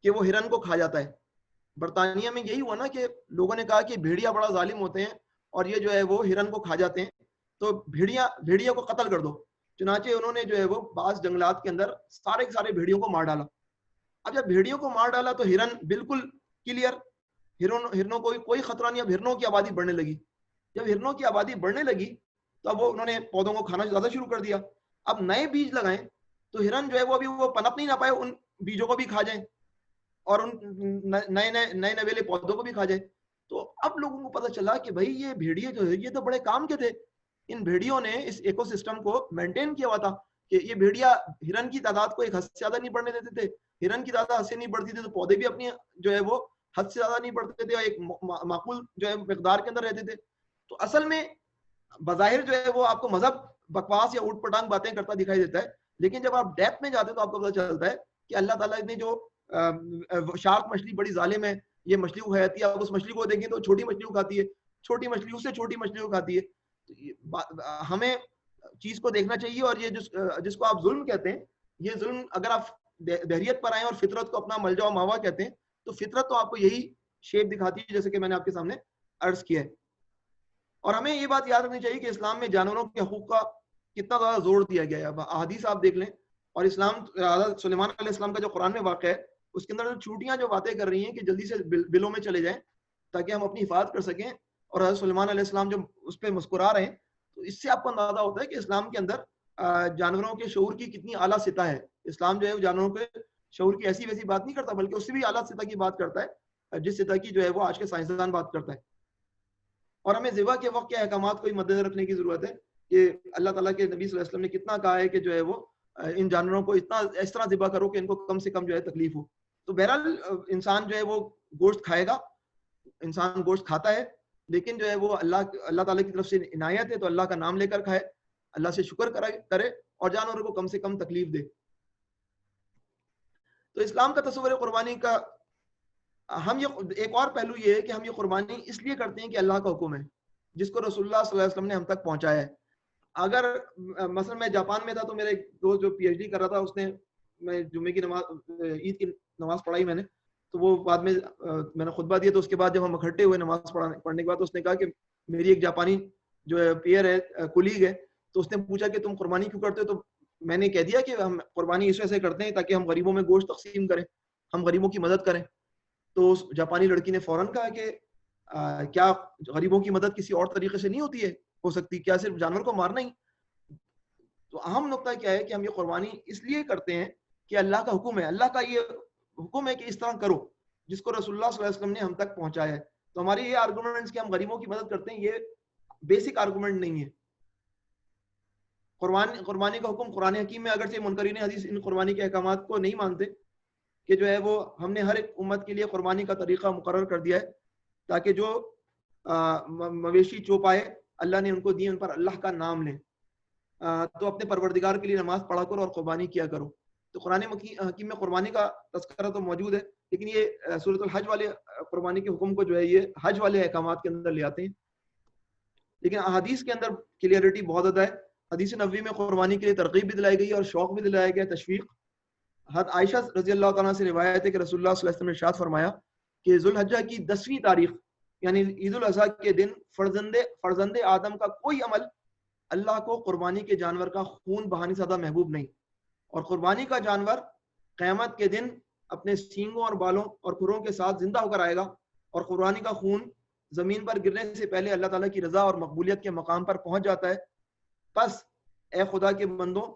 کہ وہ ہرن کو کھا جاتا ہے. برطانیہ میں یہی ہوا نا کہ لوگوں نے کہا کہ بھیڑیا بڑا ظالم ہوتے ہیں اور یہ جو ہے وہ ہرن کو کھا جاتے ہیں, تو بھیڑیا کو قتل کر دو. چنانچہ انہوں نے جو ہے وہ بعض جنگلات کے اندر سارے کے سارے بھیڑیوں کو مار ڈالا. اب جب بھیڑیوں کو مار ڈالا تو ہرن بالکل کلیئر, ہرنوں کو کوئی خطرہ نہیں. اب ہرنوں کی آبادی بڑھنے لگی. جب ہرنوں کی آبادی بڑھنے لگی تو اب وہ انہوں نے پودوں کو کھانا زیادہ شروع کر دیا. اب نئے بیج لگائیں تو ہرن جو ہے وہ ابھی وہ پنپ نہیں نہ پائے, ان بیجوں کو بھی کھا جائیں اور ان نئے نویلے پودوں کو بھی کھا جائیں. تو اب لوگوں کو پتہ چلا کہ بھائی یہ بھیڑیے جو ہے یہ تو بڑے کام کے تھے. ان بھیڑیوں نے اس ایکو سسٹم کو مینٹین کیا ہوا تھا کہ یہ بھیڑیا ہرن کی تعداد کو ایک حد سے زیادہ نہیں بڑھنے دیتے تھے. ہرن کی تعداد حد سے نہیں بڑھتی تھی تو پودے بھی اپنی جو ہے وہ حد سے زیادہ نہیں بڑھتے تھے اور ایک معقول جو ہے مقدار کے اندر رہتے تھے. تو اصل میں بظاہر جو ہے وہ آپ کو مذہب بکواس یا اوٹ پٹانگ باتیں کرتا دکھائی دیتا ہے, لیکن جب آپ ڈیپتھ میں جاتے تو آپ کو پتہ چلتا ہے کہ اللہ تعالیٰ نے جو شارک مچھلی بڑی ظالم ہے, یہ مچھلی کو کھاتی ہے. آپ اس مچھلی کو دیکھیں تو چھوٹی مچھلی کو کھاتی ہے, چھوٹی مچھلی اس سے چھوٹی مچھلی کو کھاتی ہے. تو ہمیں چیز کو دیکھنا چاہیے. اور یہ جس کو آپ ظلم کہتے ہیں, یہ ظلم اگر آپ دہریت پر آئیں اور فطرت کو اپنا ملجا و ماوا کہتے ہیں تو فطرت تو آپ کو یہی شیپ دکھاتی ہے جیسے کہ میں نے آپ کے سامنے عرض کیا ہے. اور ہمیں یہ بات یاد رکھنی چاہیے کہ اسلام میں جانوروں کے حقوق کا کتنا زیادہ زور دیا گیا ہے. احادیث آپ دیکھ لیں, اور اسلام سلیمان علیہ السلام کا جو قرآن میں واقع ہے اس کے اندر چوٹیاں جو باتیں کر رہی ہیں کہ جلدی سے بلوں میں چلے جائیں تاکہ ہم اپنی حفاظت کر سکیں, اور حضرت سلیمان علیہ السلام جو اس پہ مسکرا رہے ہیں, تو اس سے آپ کو اندازہ ہوتا ہے کہ اسلام کے اندر جانوروں کے شعور کی کتنی اعلیٰ سطح ہے. اسلام جو ہے جانوروں کے شعور کی ایسی ویسی بات نہیں کرتا, بلکہ اس سے بھی اعلیٰ سطح کی بات کرتا ہے جس سطح کی جو ہے وہ آج کے سائنسدان بات کرتا ہے. اور ہمیں ذبح کے وقت کے احکامات کو مد نظر رکھنے کی ضرورت ہے کہ اللہ تعالیٰ کے نبی صلی اللہ علیہ وسلم نے کتنا کہا ہے کہ جو ہے وہ ان جانوروں کو اتنا اس طرح ذبح کرو کہ ان کو کم سے کم جو ہے تکلیف ہو. تو بہرحال انسان جو ہے وہ گوشت کھائے گا, انسان گوشت کھاتا ہے, لیکن جو ہے وہ اللہ تعالیٰ کی طرف سے عنایت ہے تو اللہ کا نام لے کر کھائے, اللہ سے شکر کرے اور جانوروں کو کم سے کم تکلیف دے. تو اسلام کا تصور قربانی کا ہم یہ ایک اور پہلو یہ ہے کہ ہم یہ قربانی اس لیے کرتے ہیں کہ اللہ کا حکم ہے جس کو رسول اللہ صلی اللہ علیہ وسلم نے ہم تک پہنچایا ہے. اگر مثلا میں جاپان میں تھا تو میرے ایک دوست جو پی ایچ ڈی کر رہا تھا, اس نے میں جمعے کی نماز عید کی نماز پڑھائی میں نے, تو وہ بعد میں نے خطبہ دیا, تو اس کے بعد جب ہم اکٹھے ہوئے نماز پڑھنے کے بعد تو اس نے کہا کہ میری ایک جاپانی جو ہے پیئر ہے, کولیگ ہے, تو اس نے پوچھا کہ تم قربانی کیوں کرتے ہو؟ تو میں نے کہہ دیا کہ ہم قربانی اس وجہ سے کرتے ہیں تاکہ ہم غریبوں میں گوشت تقسیم کریں, ہم غریبوں کی مدد کریں. تو اس جاپانی لڑکی نے فوراً کہا کہ کیا غریبوں کی مدد کسی اور طریقے سے نہیں ہوتی ہے, ہو سکتی, کیا صرف جانور کو مارنا ہی؟ تو اہم نقطہ کیا ہے کہ ہم یہ قربانی اس لیے کرتے ہیں کہ اللہ کا حکم ہے, اللہ کا یہ حکم ہے کہ اس طرح کرو جس کو رسول اللہ صلی اللہ علیہ وسلم نے ہم تک پہنچایا ہے. تو ہماری یہ آرگومنٹس کہ ہم غریبوں کی مدد کرتے ہیں, یہ بیسک آرگومنٹ نہیں ہے. قربانی کا حکم قرآن حکیم میں اگرچہ منکرین حدیث ان قربانی کے احکامات کو نہیں مانتے کہ جو ہے وہ ہم نے ہر ایک امت کے لیے قربانی کا طریقہ مقرر کر دیا ہے تاکہ جو مویشی چوپائے اللہ نے ان کو دی ان پر اللہ کا نام لیں، تو اپنے پروردگار کے لیے نماز پڑھا کرو اور قربانی کیا کرو. تو قرآن حکیم میں قربانی کا تذکرہ تو موجود ہے، لیکن یہ سورۃ الحج والے قربانی کے حکم کو جو ہے یہ حج والے احکامات کے اندر لے آتے ہیں. لیکن احادیث کے اندر کلیئرٹی بہت زیادہ ہے. حدیث نبوی میں قربانی کے لیے ترغیب بھی دلائی گئی ہے اور شوق بھی دلایا گیا، تشویق. حضرت عائشہ رضی اللہ تعالیٰ سے روایت ہے کہ رسول اللہ صلی اللہ علیہ وسلم نے ارشاد فرمایا کہ ذوالحجہ کی 10ویں تاریخ یعنی عید الاضحیٰ کے دن فرزند آدم کا کوئی عمل اللہ کو قربانی کے جانور کا خون بہانے سے زیادہ محبوب نہیں، اور قربانی کا جانور قیامت کے دن اپنے سینگوں اور بالوں اور کھروں کے ساتھ زندہ ہو کر آئے گا، اور قربانی کا خون زمین پر گرنے سے پہلے اللہ تعالیٰ کی رضا اور مقبولیت کے مقام پر پہنچ جاتا ہے. پس اے خدا کے بندوں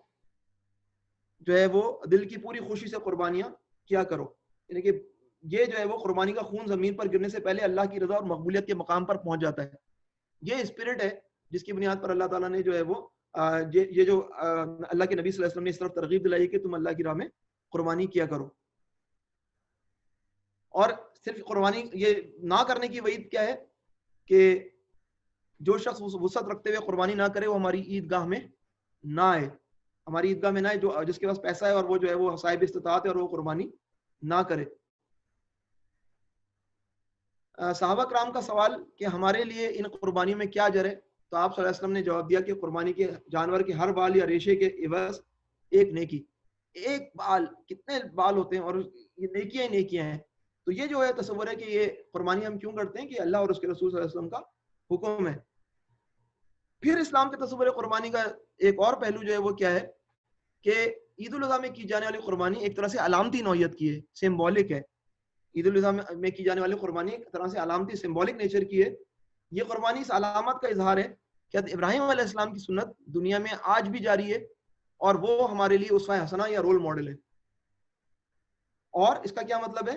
جو ہے وہ دل کی پوری خوشی سے قربانیاں کیا کرو. یعنی کہ یہ جو ہے وہ قربانی کا خون زمین پر گرنے سے پہلے اللہ کی رضا اور مقبولیت کے مقام پر پہنچ جاتا ہے. یہ اسپرٹ ہے جس کی بنیاد پر اللہ تعالیٰ نے جو ہے وہ یہ جو اللہ کے نبی صلی اللہ علیہ وسلم نے اس طرف ترغیب دلائی کہ تم اللہ کی راہ میں قربانی کیا کرو. اور صرف قربانی یہ نہ کرنے کی وعید کیا ہے کہ جو شخص وسعت رکھتے ہوئے قربانی نہ کرے وہ ہماری عیدگاہ میں نہ آئے، ہماری عیدگاہ میں نہ آئے. جو جس کے پاس پیسہ ہے اور وہ جو ہے وہ صاحب استطاعت ہے اور وہ قربانی نہ کرے. صحابہ کرام کا سوال کہ ہمارے لیے ان قربانیوں میں کیا اجر ہے، تو آپ صلی اللہ علیہ وسلم نے جواب دیا کہ قربانی کے جانور کے ہر بال یا ریشے کے عوض ایک نیکی. ایک بال، کتنے بال ہوتے ہیں اور یہ نیکیاں ہی نیکیاں ہیں. تو یہ جو ہے تصور ہے کہ یہ قربانی ہم کیوں کرتے ہیں کہ اللہ اور اس کے رسول صلی اللہ علیہ وسلم کا حکم ہے. پھر اسلام کے تصور قربانی کا ایک اور پہلو جو ہے وہ کیا ہے کہ عید الاضحیٰ میں کی جانے والی قربانی ایک طرح سے علامتی نوعیت کی ہے، سمبولک ہے. عید الاضحیٰ میں کی جانے والی قربانی ایک طرح سے علامتی سمبولک نیچر کی ہے. یہ قربانی اس علامت کا اظہار ہے کہ ابراہیم علیہ السلام کی سنت دنیا میں آج بھی جاری ہے اور وہ ہمارے لیے اسوہ حسنہ یا رول ماڈل ہے. اور اس کا کیا مطلب ہے؟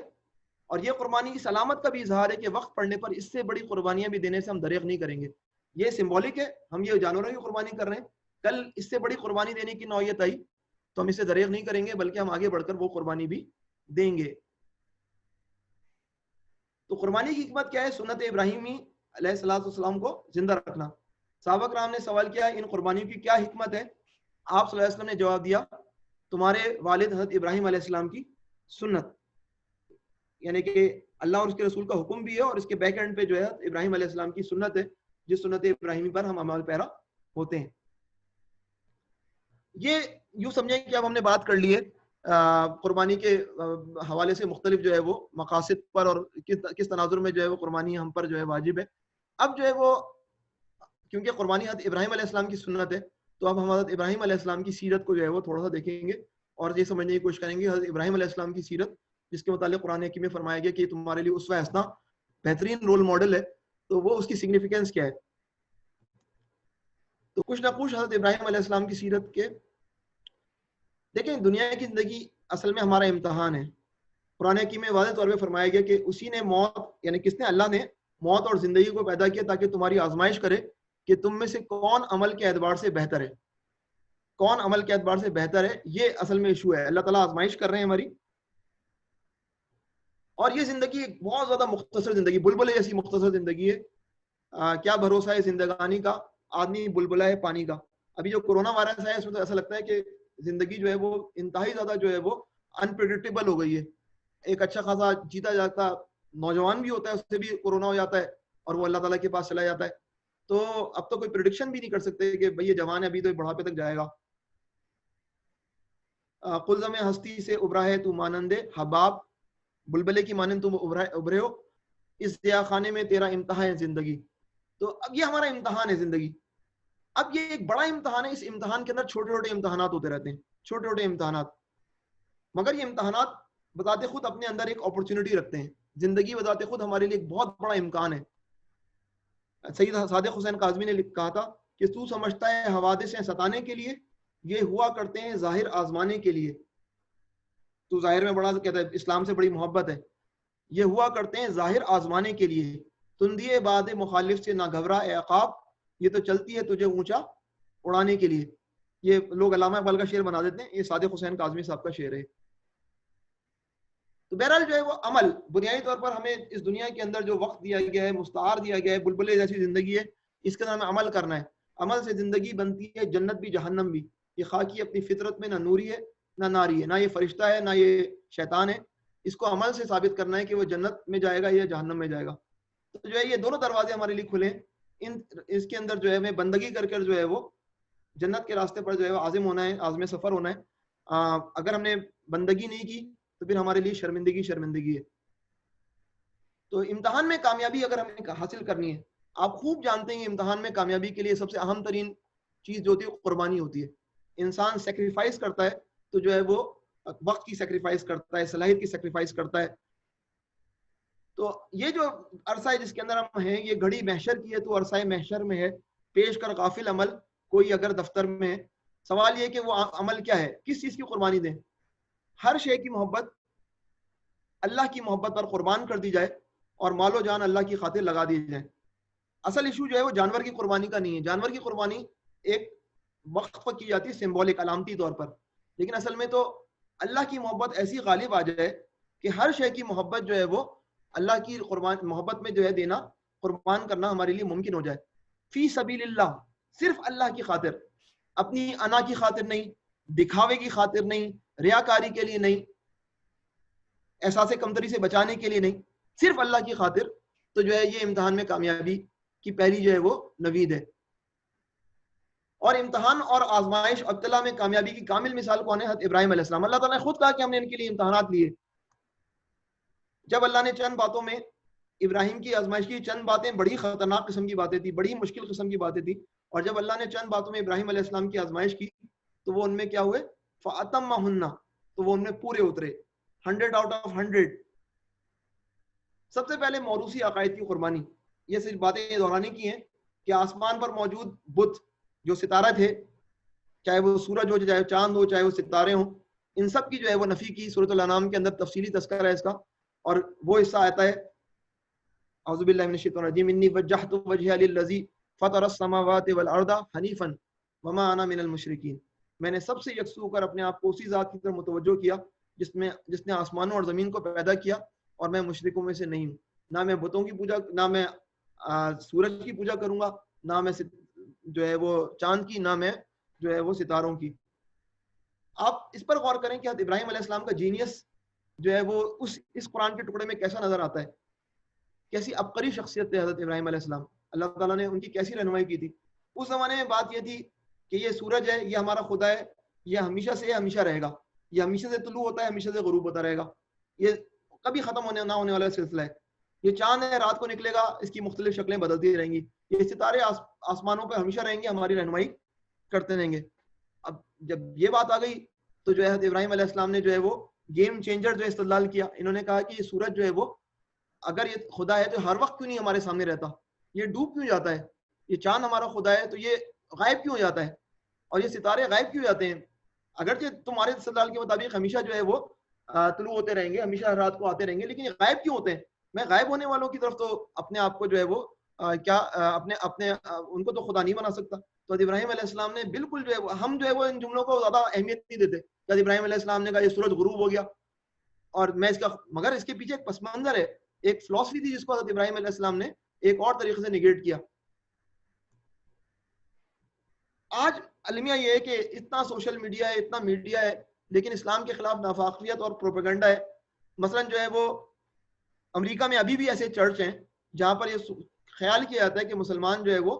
اور یہ قربانی اس علامت کا بھی اظہار ہے کہ وقت پڑنے پر اس سے بڑی قربانیاں بھی دینے سے ہم دریغ نہیں کریں گے. یہ سمبولک ہے، ہم یہ جانوروں کی قربانی کر رہے ہیں، کل اس سے بڑی قربانی دینے کی نوعیت آئی تو ہم اسے دریغ نہیں کریں گے بلکہ ہم آگے بڑھ کر وہ قربانی بھی دیں گے. تو قربانی کی حکمت کیا ہے؟ سنت ابراہیمی علیہ السلام کو زندہ رکھنا. صحابہ کرام نے سوال کیا ان قربانیوں کی کیا حکمت ہے؟ آپ صلی اللہ علیہ وسلم نے جواب دیا تمہارے والد حضرت ابراہیم علیہ السلام کی سنت، یعنی کہ اللہ اور اس کے رسول کا حکم بھی ہے اور اس کے بیک اینڈ پہ جو ہے ابراہیم علیہ السلام کی سنت ہے جس سنت ابراہیمی پر ہم عمل پیرا ہوتے ہیں. یہ یوں سمجھیں کہ اب ہم نے بات کر لی ہے قربانی کے حوالے سے مختلف جو ہے وہ مقاصد پر اور کس تناظر میں جو ہے وہ قربانی ہم پر جو ہے واجب ہے. اب جو ہے وہ کیونکہ قربانی حضرت ابراہیم علیہ السلام کی سنت ہے تو اب ہم حضرت ابراہیم علیہ السلام کی سیرت کو جو ہے وہ تھوڑا سا دیکھیں گے اور یہ سمجھنے کی کوشش کریں گے حضرت ابراہیم علیہ السلام کی سیرت جس کے متعلق قرآن حکیم میں فرمایا گیا کہ تمہارے لیے اسوہ حسنہ بہترین رول ماڈل ہے، تو وہ اس کی سگنیفیکینس کیا ہے. تو کچھ نہ کچھ حضرت ابراہیم علیہ السلام کی سیرت کے دیکھیں. دنیا کی زندگی اصل میں ہمارا امتحان ہے. قرآن حکیم میں واضح طور پہ فرمایا گیا کہ اسی نے موت یعنی کس نے؟ اللہ نے موت اور زندگی کو پیدا کیا تاکہ تمہاری آزمائش کرے کہ تم میں سے کون عمل کے اعتبار سے بہتر ہے، کون عمل کے اعتبار سے بہتر ہے. یہ اصل میں ایشو ہے. اللہ تعالیٰ آزمائش کر رہے ہیں ہماری، اور یہ زندگی ایک بہت زیادہ مختصر زندگی، بلبلے جیسی مختصر زندگی ہے. کیا بھروسہ ہے زندگانی کا، آدمی بلبلہ ہے پانی کا. ابھی جو کورونا وائرس ہے اس میں تو ایسا لگتا ہے کہ زندگی جو ہے وہ انتہائی زیادہ جو ہے وہ انپریڈکٹیبل ہو گئی ہے. ایک اچھا خاصا جیتا جاتا نوجوان بھی ہوتا ہے، اس سے بھی کورونا ہو جاتا ہے اور وہ اللہ تعالیٰ کے پاس چلا جاتا ہے. تو اب تو کوئی پریڈکشن بھی نہیں کر سکتے کہ بھئی یہ جوان ہے ابھی تو بڑھاپے تک جائے گا. قلزم ہستی سے ابھرا ہے تو مانند حباب، بلبلے کی مانند تم ابھرے ہو، اس دیا خانے میں تیرا امتحان ہے زندگی. تو اب یہ ہمارا امتحان ہے زندگی. اب یہ ایک بڑا امتحان ہے. اس امتحان کے اندر چھوٹے چھوٹے امتحانات ہوتے رہتے ہیں، چھوٹے چھوٹے امتحانات، مگر یہ امتحانات بذات خود اپنے اندر ایک اپرچونٹی رکھتے ہیں. زندگی بذات خود ہمارے لیے ایک بہت بڑا امکان ہے. سید صادق حسین کاظمی نے کہا تھا کہ تو سمجھتا ہے حوادثیں ستانے کے لیے، یہ ہوا کرتے ہیں ظاہر آزمانے کے لیے. تو ظاہر میں بڑا کہتا ہے اسلام سے بڑی محبت ہے. یہ ہوا کرتے ہیں ظاہر آزمانے کے لیے، تندیے باد مخالف سے نہ گھبرا اے عقاب، یہ تو چلتی ہے تجھے اونچا اڑانے کے لیے. یہ لوگ علامہ اقبال کا شعر بنا دیتے ہیں، یہ صادق حسین کاظمی صاحب کا شعر ہے. تو بہرحال جو ہے وہ عمل بنیادی طور پر ہمیں اس دنیا کے اندر جو وقت دیا گیا ہے، مستعار دیا گیا ہے، بلبلے جیسی زندگی ہے، اس کے اندر ہمیں عمل کرنا ہے. عمل سے زندگی بنتی ہے جنت بھی جہنم بھی. یہ خاکی اپنی فطرت میں نہ نوری ہے نہ ناری ہے، نہ یہ فرشتہ ہے نہ یہ شیطان ہے. اس کو عمل سے ثابت کرنا ہے کہ وہ جنت میں جائے گا یا جہنم میں جائے گا. تو جو ہے یہ دونوں دروازے ہمارے لیے کھلے ہیں. اس کے اندر جو ہے ہمیں بندگی کر کر جو ہے وہ جنت کے راستے پر جو ہے وہ عازم ہونا ہے، عازم سفر ہونا ہے. اگر ہم نے بندگی نہیں کی تو پھر ہمارے لیے شرمندگی ہے. تو امتحان میں کامیابی اگر ہمیں حاصل کرنی ہے، آپ خوب جانتے ہیں کہ امتحان میں کامیابی کے لیے سب سے اہم ترین چیز جو ہوتی ہے قربانی ہوتی ہے. انسان سیکریفائس کرتا ہے تو جو ہے وہ وقت کی سیکریفائس کرتا ہے، صلاحیت کی سیکریفائس کرتا ہے. تو یہ جو عرصہ ہے جس کے اندر ہم ہیں، یہ گھڑی محشر کی ہے تو عرصہ محشر میں ہے پیش کر غافل عمل کوئی اگر دفتر میں ہے. سوال یہ کہ وہ عمل کیا ہے، کس چیز کی قربانی دیں. ہر شے کی محبت اللہ کی محبت پر قربان کر دی جائے اور مال و جان اللہ کی خاطر لگا دی جائے. اصل ایشو جو ہے وہ جانور کی قربانی کا نہیں ہے. جانور کی قربانی ایک وقت پر کی جاتی ہے سمبولک علامتی طور پر، لیکن اصل میں تو اللہ کی محبت ایسی غالب آ جائے کہ ہر شے کی محبت جو ہے وہ اللہ کی قربان محبت میں جو ہے دینا، قربان کرنا ہمارے لیے ممکن ہو جائے. فی سبیل اللہ، صرف اللہ کی خاطر، اپنی انا کی خاطر نہیں، دکھاوے کی خاطر نہیں، ریاکاری کے لیے نہیں، احساس کمتری سے بچانے کے لیے نہیں، صرف اللہ کی خاطر. تو جو ہے یہ امتحان میں کامیابی کی پہلی جو ہے وہ نوید ہے. اور امتحان اور آزمائش ابتلا میں کامیابی کی کامل مثال کون ہے؟ حضرت ابراہیم علیہ السلام. اللہ تعالیٰ نے خود کہا کہ ہم نے ان کے لیے امتحانات لیے. جب اللہ نے چند باتوں میں ابراہیم کی آزمائش کی، چند باتیں بڑی خطرناک قسم کی باتیں تھی، بڑی مشکل قسم کی باتیں تھی، اور جب اللہ نے چند باتوں میں ابراہیم علیہ السلام کی آزمائش کی تو وہ ان میں کیا ہوئے؟ فَأَتَمَّهُنَّ، تو وہ ان میں پورے اترے 100 آؤٹ آف 100. سب سے پہلے موروثی عقائد کی قربانی. یہ صرف باتیں دہرانے کی ہیں کہ آسمان پر موجود بت جو ستارہ تھے، چاہے وہ سورج ہو، چاہے وہ چاند ہو، چاہے وہ ستارے ہوں، ان سب کی جو ہے وہ نفی کی. سورۃ الانعام کے اندر تفصیلی تذکرہ ہے اس کا، اور وہ حصہ آتا ہے اعوذ باللہ من الشیطان الرجیم انی وجہت وجہی للذی فطر السماوات والارض حنیفا وما انا من المشرکین. میں نے سب سے یکسو ہو کر اپنے آپ کو اسی ذات کی طرف متوجہ کیا جس نے آسمانوں اور زمین کو پیدا کیا، اور میں مشرکوں میں سے نہیں ہوں. نہ میں بتوں کی پوجا، نہ میں سورج کی پوجا کروں گا، نہ میں جو ہے وہ چاند کی، نہ میں جو ہے وہ ستاروں کی. آپ اس پر غور کریں کہ حضرت ابراہیم علیہ السلام کا جینیس جو ہے وہ اس قرآن کے ٹکڑے میں کیسا نظر آتا ہے. کیسی عبقری شخصیت تھے حضرت ابراہیم علیہ السلام. اللہ تعالیٰ نے ان کی کیسی رہنمائی کی تھی. اس زمانے میں بات یہ تھی کہ یہ سورج ہے، یہ ہمارا خدا ہے، یہ ہمیشہ سے ہمیشہ رہے گا، یہ ہمیشہ سے طلوع ہوتا ہے، ہمیشہ سے غروب ہوتا رہے گا، یہ کبھی ختم نہ ہونے والا سلسلہ ہے. یہ چاند ہے، رات کو نکلے گا، اس کی مختلف شکلیں بدلتی رہیں گی. یہ ستارے آسمانوں پہ ہمیشہ رہیں گے، ہماری رہنمائی کرتے رہیں گے. اب جب یہ بات آ گئی تو جو ہے حضرت ابراہیم علیہ السلام نے جو ہے وہ گیم چینجر جو استدلال کیا. انہوں نے کہا کہ یہ سورج جو ہے وہ اگر یہ خدا ہے تو ہر وقت کیوں نہیں ہمارے سامنے رہتا، یہ ڈوب کیوں جاتا ہے؟ یہ چاند ہمارا خدا ہے تو یہ غائب کیوں ہو جاتا ہے؟ اور یہ ستارے غائب کیوں جاتے ہیں؟ اگرچہ تمہارے استدلال کے مطابق ہمیشہ جو ہے وہ طلوع ہوتے رہیں گے، ہمیشہ رات کو آتے رہیں گے، لیکن یہ غائب کیوں ہوتے ہیں؟ میں غائب ہونے والوں کی طرف تو اپنے آپ کو جو ہے وہ اپنے ان کو تو خدا نہیں بنا سکتا. تو ابراہیم علیہ السلام نے بالکل جو ہے ہم جو ہے وہ ان جملوں کو زیادہ اہمیت نہیں دیتے. جب ابراہیم علیہ السلام نے کہا یہ سورج غروب ہو گیا، اور میں اس کا مگر اس کے پیچھے ایک پس منظر ہے، ایک فلسفی تھی جس کو حضرت ابراہیم علیہ السلام نے ایک اور طریقے سے نگیٹ کیا. آج المیہ یہ ہے کہ اتنا سوشل میڈیا ہے، اتنا میڈیا ہے، لیکن اسلام کے خلاف نافاقیت اور پروپیگنڈا ہے. مثلا جو ہے وہ امریکہ میں ابھی بھی ایسے چرچ ہیں جہاں پر یہ خیال کیا جاتا ہے کہ مسلمان جو ہے وہ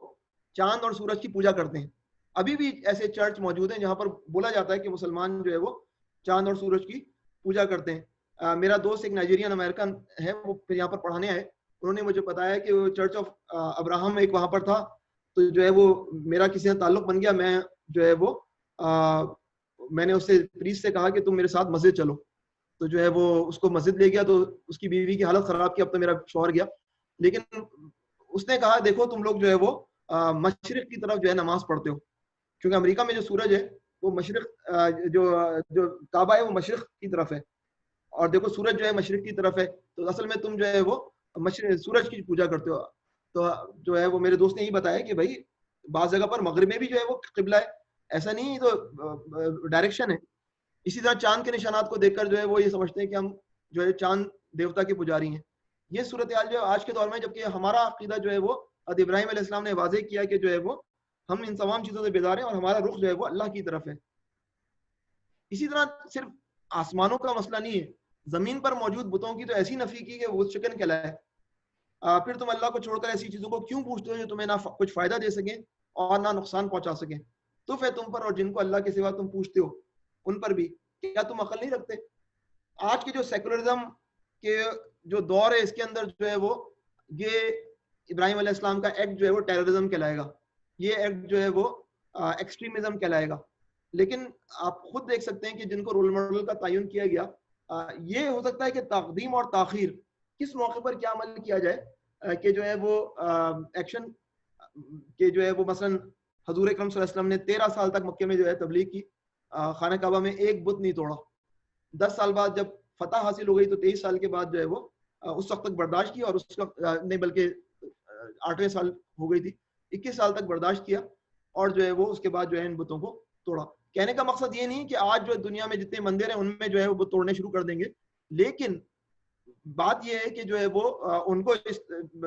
چاند اور سورج کی پوجا کرتے ہیں. ابھی بھی ایسے چرچ موجود ہیں جہاں پر بولا جاتا ہے کہ مسلمان جو ہے وہ چاند اور سورج کی پوجا کرتے ہیں. میرا دوست ایک نائجیرین امریکن ہے، وہ پھر یہاں پر پڑھانے آئے. انہوں نے مجھے بتایا کہ وہ چرچ آف ابراہم ایک وہاں پر تھا، تو جو ہے وہ میرا کسی سے تعلق بن گیا. میں جو ہے وہ میں نے اس سے پریسٹ سے کہا کہ تم میرے ساتھ مسجد چلو، تو جو ہے وہ اس کو مسجد لے گیا. تو اس کی بیوی کی حالت خراب کی. اب تو میرا شوہر گیا، لیکن اس نے کہا دیکھو تم لوگ جو ہے وہ مشرق کی طرف جو ہے نماز پڑھتے ہو، کیونکہ امریکہ میں جو سورج ہے وہ مشرق جو کعبہ ہے وہ مشرق کی طرف ہے، اور دیکھو سورج جو ہے مشرق کی طرف ہے، تو اصل میں تم جو ہے وہ سورج کی پوجا کرتے ہو. تو جو ہے وہ میرے دوست نے یہی بتایا کہ بھائی بعض جگہ پر مغرب میں بھی جو ہے وہ قبلہ ہے، ایسا نہیں, یہ تو ڈائریکشن ہے. اسی طرح چاند کے نشانات کو دیکھ کر جو ہے وہ یہ سمجھتے ہیں کہ ہم جو ہے چاند دیوتا کے پجاری ہیں. یہ صورتحال جو ہے آج کے دور میں, جبکہ ہمارا عقیدہ جو ہے وہ حضرت ابراہیم علیہ السلام نے واضح کیا کہ جو ہے وہ ہم ان تمام چیزوں سے بیزار ہیں اور ہمارا رخ جو ہے وہ اللہ کی طرف ہے. اسی طرح صرف آسمانوں کا مسئلہ نہیں ہے, زمین پر موجود بتوں کی تو ایسی نفی کی کہ وہ چکن کہلائے. پھر تم اللہ کو چھوڑ کر ایسی چیزوں کو کیوں پوچھتے ہو جو تمہیں نہ کچھ فائدہ دے سکیں اور نہ نقصان پہنچا سکیں. تو پھر تم پر اور جن کو اللہ کے سوا تم پوچھتے ہو ان پر بھی, کیا تم عقل نہیں رکھتے؟ آج کے جو سیکولرزم کے جو دور ہے اس کے اندر جو ہے وہ یہ ابراہیم علیہ السلام کا ایکٹ جو ہے وہ ٹیررزم کہلائے گا, یہ ایکٹ جو ہے وہ ایکسٹریمزم کہلائے گا. لیکن آپ خود دیکھ سکتے ہیں کہ جن کو رول ماڈل کا تعین کیا گیا, یہ ہو سکتا ہے کہ تقدیم اور تاخیر کس موقع پر کیا عمل کیا جائے کہ جو ہے وہ ایکشن کہ جو ہے وہ مثلا حضور اکرم صلی اللہ علیہ وسلم نے 13 سال تک مکے میں جو ہے تبلیغ کی, خانہ کعبہ میں ایک بت نہیں توڑا. 10 سال بعد جب فتح حاصل ہو گئی تو 23 سال کے بعد جو ہے وہ اس وقت تک برداشت کیا, اور اس وقت نہیں بلکہ 8ویں سال ہو گئی تھی, 21 سال تک برداشت کیا اور جو ہے وہ اس کے بعد جو ہے ان بتوں کو توڑا. کہنے کا مقصد یہ نہیں کہ آج جو دنیا میں جتنے مندر ہیں ان میں جو ہے وہ بت توڑنے شروع کر دیں گے, لیکن بات یہ ہے کہ جو ہے وہ ان کو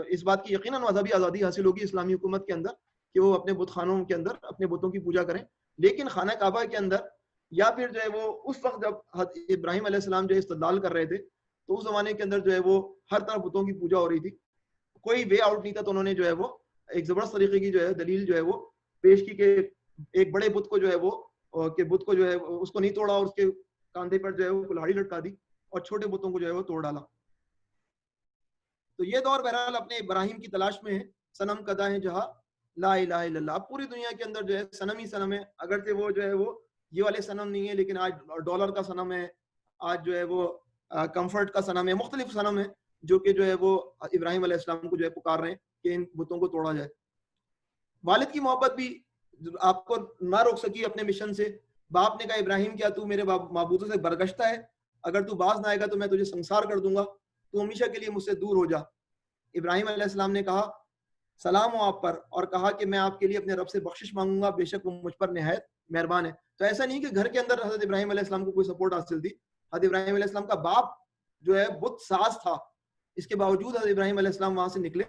اس بات کی یقیناً مذہبی آزادی حاصل ہوگی اسلامی حکومت کے اندر کہ وہ اپنے بت خانوں کے اندر اپنے بتوں کی پوجا کریں. لیکن خانہ کعبہ کے اندر یا پھر جو ہے وہ اس وقت جب ابراہیم علیہ السلام جو ہے استدلال کر رہے تھے تو اس زمانے کے اندر جو ہے وہ ہر طرف بتوں کی پوجا ہو رہی تھی, کوئی وے آؤٹ نہیں تھا. تو انہوں نے جو ہے وہ ایک زبردست طریقے کی جو ہے دلیل جو ہے وہ پیش کی کہ ایک بڑے بت کو جو ہے وہ کہ بت کو جو ہے اس کو نہیں توڑا اور اس کے کاندھے پر جو ہے وہ کلہاڑی لٹکا دی اور چھوٹے بتوں کو جو ہے وہ توڑ ڈالا. تو یہ دور بہرحال اپنے ابراہیم کی تلاش میں ہے. صنم کدا ہے جہاں لا الہ الا اللہ. اب پوری دنیا کے اندر جو ہے صنم ہی صنم ہے, اگرچہ وہ جو ہے وہ یہ والے صنم نہیں ہے, لیکن آج ڈالر کا صنم ہے, آج جو ہے وہ کمفرٹ کا صنم ہے, مختلف صنم ہے جو کہ جو ہے وہ ابراہیم علیہ السلام کو جو ہے پکار رہے ہیں کہ ان بتوں کو توڑا جائے. والد کی محبت بھی آپ کو نہ روک سکی اپنے مشن سے. باپ نے کہا ابراہیم کیا تو میرے معبودوں سے برگشتہ ہے؟ اگر تو باز نہ آئے گا تو میں تجھے سنسار کر دوں گا, تو ہمیشہ کے لیے مجھ سے دور ہو جا. ابراہیم علیہ السلام نے کہا سلام ہو آپ پر, اور کہا کہ میں آپ کے لیے اپنے رب سے بخشش مانگوں گا, بے شک وہ مجھ پر نہایت مہربان ہے. تو ایسا نہیں کہ گھر کے اندر حضرت ابراہیم علیہ السلام کو کوئی سپورٹ حاصل تھی. حضرت ابراہیم علیہ السلام کا باپ جو ہے بت ساز تھا, اس کے باوجود حضرت ابراہیم علیہ السلام وہاں سے نکلے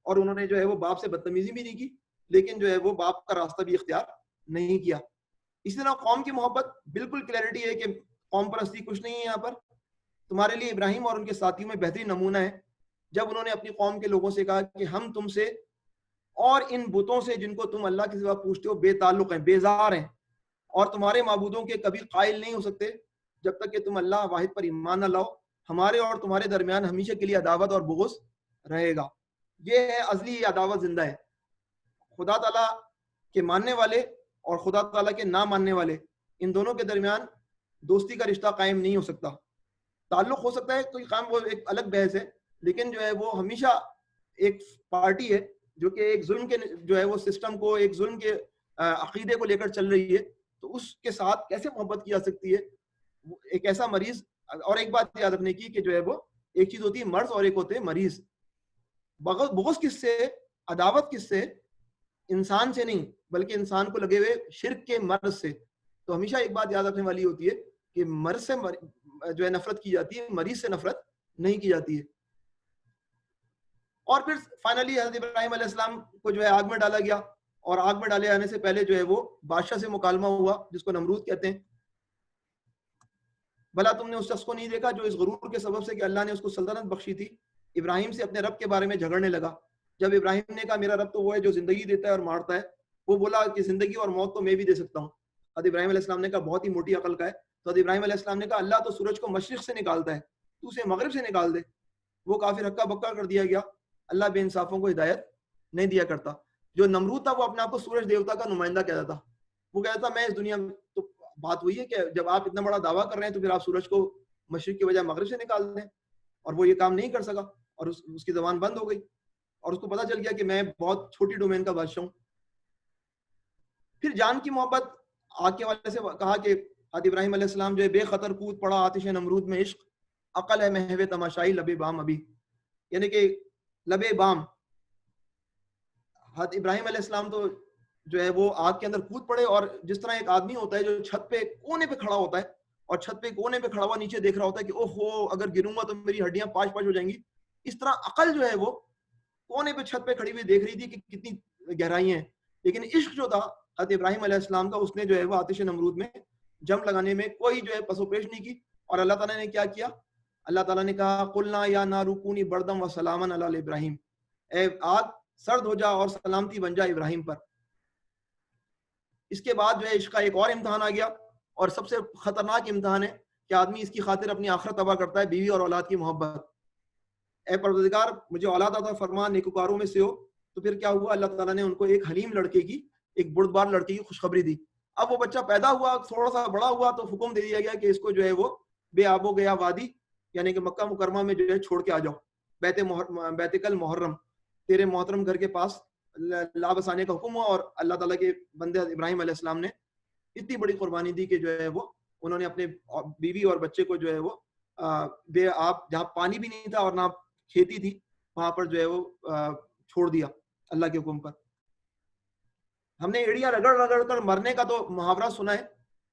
اور انہوں نے جو ہے وہ باپ سے بدتمیزی بھی نہیں کی, لیکن جو ہے وہ باپ کا راستہ بھی اختیار نہیں کیا. اسی طرح قوم کی محبت بالکل کلیئرٹی ہے کہ قوم پرستی کچھ نہیں ہے یہاں پر. تمہارے لیے ابراہیم اور ان کے ساتھیوں میں بہترین نمونہ ہے جب انہوں نے اپنی قوم کے لوگوں سے کہا کہ ہم تم سے اور ان بتوں سے جن کو تم اللہ کے سوا پوچھتے ہو بے تعلق ہیں, بیزار ہیں, اور تمہارے معبودوں کے کبھی قائل نہیں ہو سکتے جب تک کہ تم اللہ واحد پر ایمان نہ لاؤ. ہمارے اور تمہارے درمیان ہمیشہ کے لیے عداوت اور بغض رہے گا. یہ ہے ازلی عداوت زندہ ہے. خدا تعالیٰ کے ماننے والے اور خدا تعالیٰ کے نہ ماننے والے, ان دونوں کے درمیان دوستی کا رشتہ قائم نہیں ہو سکتا. تعلق ہو سکتا ہے کوئی قائم, وہ ایک الگ بحث ہے, لیکن جو ہے وہ ہمیشہ ایک پارٹی ہے جو کہ ایک ظلم کے جو ہے وہ سسٹم کو, ایک ظلم کے عقیدے کو لے کر چل رہی ہے, تو اس کے ساتھ کیسے محبت کی جا سکتی ہے؟ ایک ایسا مریض, اور ایک بات یاد رکھنے کی کہ جو ہے وہ ایک چیز ہوتی ہے مرض اور ایک ہوتے ہیں مریض. بغض کس سے, عداوت کس سے؟ انسان سے نہیں بلکہ انسان کو لگے ہوئے شرک کے مرض سے. تو ہمیشہ ایک بات یاد رکھنے والی ہوتی ہے کہ مرض سے جو ہے نفرت کی جاتی ہے, مریض سے نفرت نہیں کی جاتی ہے. اور پھر فائنلی حضرت ابراہیم علیہ السلام کو جو ہے آگ میں ڈالا گیا, اور آگ میں ڈالے جانے سے پہلے جو ہے وہ بادشاہ سے مکالمہ ہوا جس کو نمرود کہتے ہیں. بھلا تم نے اس شخص کو نہیں دیکھا جو اس غرور کے سبب سے کہ اللہ نے اس کو سلطنت بخشی تھی, ابراہیم سے اپنے رب کے بارے میں جھگڑنے لگا. جب ابراہیم نے کہا میرا رب تو وہ ہے جو زندگی دیتا ہے اور مارتا ہے, وہ بولا کہ زندگی اور موت تو میں بھی دے سکتا ہوں. حضرت ابراہیم علیہ السلام نے کہا بہت ہی موٹی عقل کا ہے. تو حضرت ابراہیم علیہ السلام نے کہا اللہ تو سورج کو مشرق سے نکالتا ہے, تو اسے مغرب سے نکال دے. وہ کافر ہکا بکا کر دیا گیا. اللہ بے انصافوں کو ہدایت نہیں دیا کرتا. جو نمرود تھا وہ اپنے آپ کو سورج دیوتا کا نمائندہ کہتا تھا. وہ کہتا تھا میں اس دنیا میں, تو بات وہی ہے کہ جب آپ اتنا بڑا دعویٰ کر رہے ہیں تو پھر آپ سورج کو مشرق کی بجائے مغرب سے نکال دیں, اور وہ یہ کام نہیں کر سکا اور اس کی زبان بند ہو گئی, اور اس کو پتا چل گیا کہ میں بہت چھوٹی ڈومین کا بادشاہ ہوں. پھر جان کی محبت آگ کے والے سے کہا کہ حضرت ابراہیم علیہ السلام جو ہے بے خطر کود پڑا آتش نمرود میں عشق, عقل ہے محو تماشائی لبے بام ابھی, یعنی کہ لبے بام. حضرت ابراہیم علیہ السلام تو جو ہے وہ آگ کے اندر کود پڑے, اور جس طرح ایک آدمی ہوتا ہے جو چھت پہ کونے پہ کھڑا ہوتا ہے اور چھت پہ کونے پہ کھڑا ہوا نیچے دیکھ رہا ہوتا ہے کہ اوہ ہو اگر گروں گا تو میری ہڈیاں پاش پاش ہو جائیں گی, اس طرح عقل جو ہے وہ کونے پہ چھت پہ کھڑی ہوئی دیکھ رہی تھی کہ کتنی گہرائیاں ہیں. لیکن عشق جو تھا حضرت ابراہیم علیہ السلام کا, اس نے جو ہے وہ آتش نمرود میں جم لگانے میں کوئی جو ہے پس و پیش نہیں کی. اور اللہ تعالیٰ نے کیا کیا, اللہ تعالیٰ نے کہا قلنا یا نار کونی بردم و سلاما علی ابراہیم, اے آگ سرد ہو جا اور سلامتی بن جا ابراہیم پر. اس کے بعد جو ہے عشق کا ایک اور امتحان آ گیا, اور سب سے خطرناک امتحان ہے کہ آدمی اس کی خاطر اپنی آخرت تباہ کرتا ہے, بیوی اور اولاد کی محبت. اے پروردگار مجھے اولاد عطا فرما, نیکوکاروں میں سے ہو. تو پھر کیا ہوا, اللہ تعالیٰ نے ان کو ایک حلیم لڑکے کی, ایک بردبار لڑکے کی خوشخبری دی. اب وہ بچہ پیدا ہوا, تھوڑا سا بڑا ہوا تو حکم دے دیا گیا کہ اس کو جو ہے وہ بے آب و گیا وادی یعنی کہ مکہ مکرمہ میں جو ہے چھوڑ کے آ جاؤ, بیت کل محرم تیرے محترم گھر کے پاس لا بسانے کا حکم ہوا. اور اللہ تعالیٰ کے بندے ابراہیم علیہ السلام نے اتنی بڑی قربانی دی کہ جو ہے وہ انہوں نے اپنے بیوی اور بچے کو جو ہے وہ بے آب, جہاں پانی بھی نہیں تھا اور نہ کھیتی تھی, وہاں پر جو ہے وہ چھوڑ دیا اللہ کے حکم پر. ہم نے ایڑیاں رگڑ رگڑ کر مرنے کا تو محاورہ سنا ہے,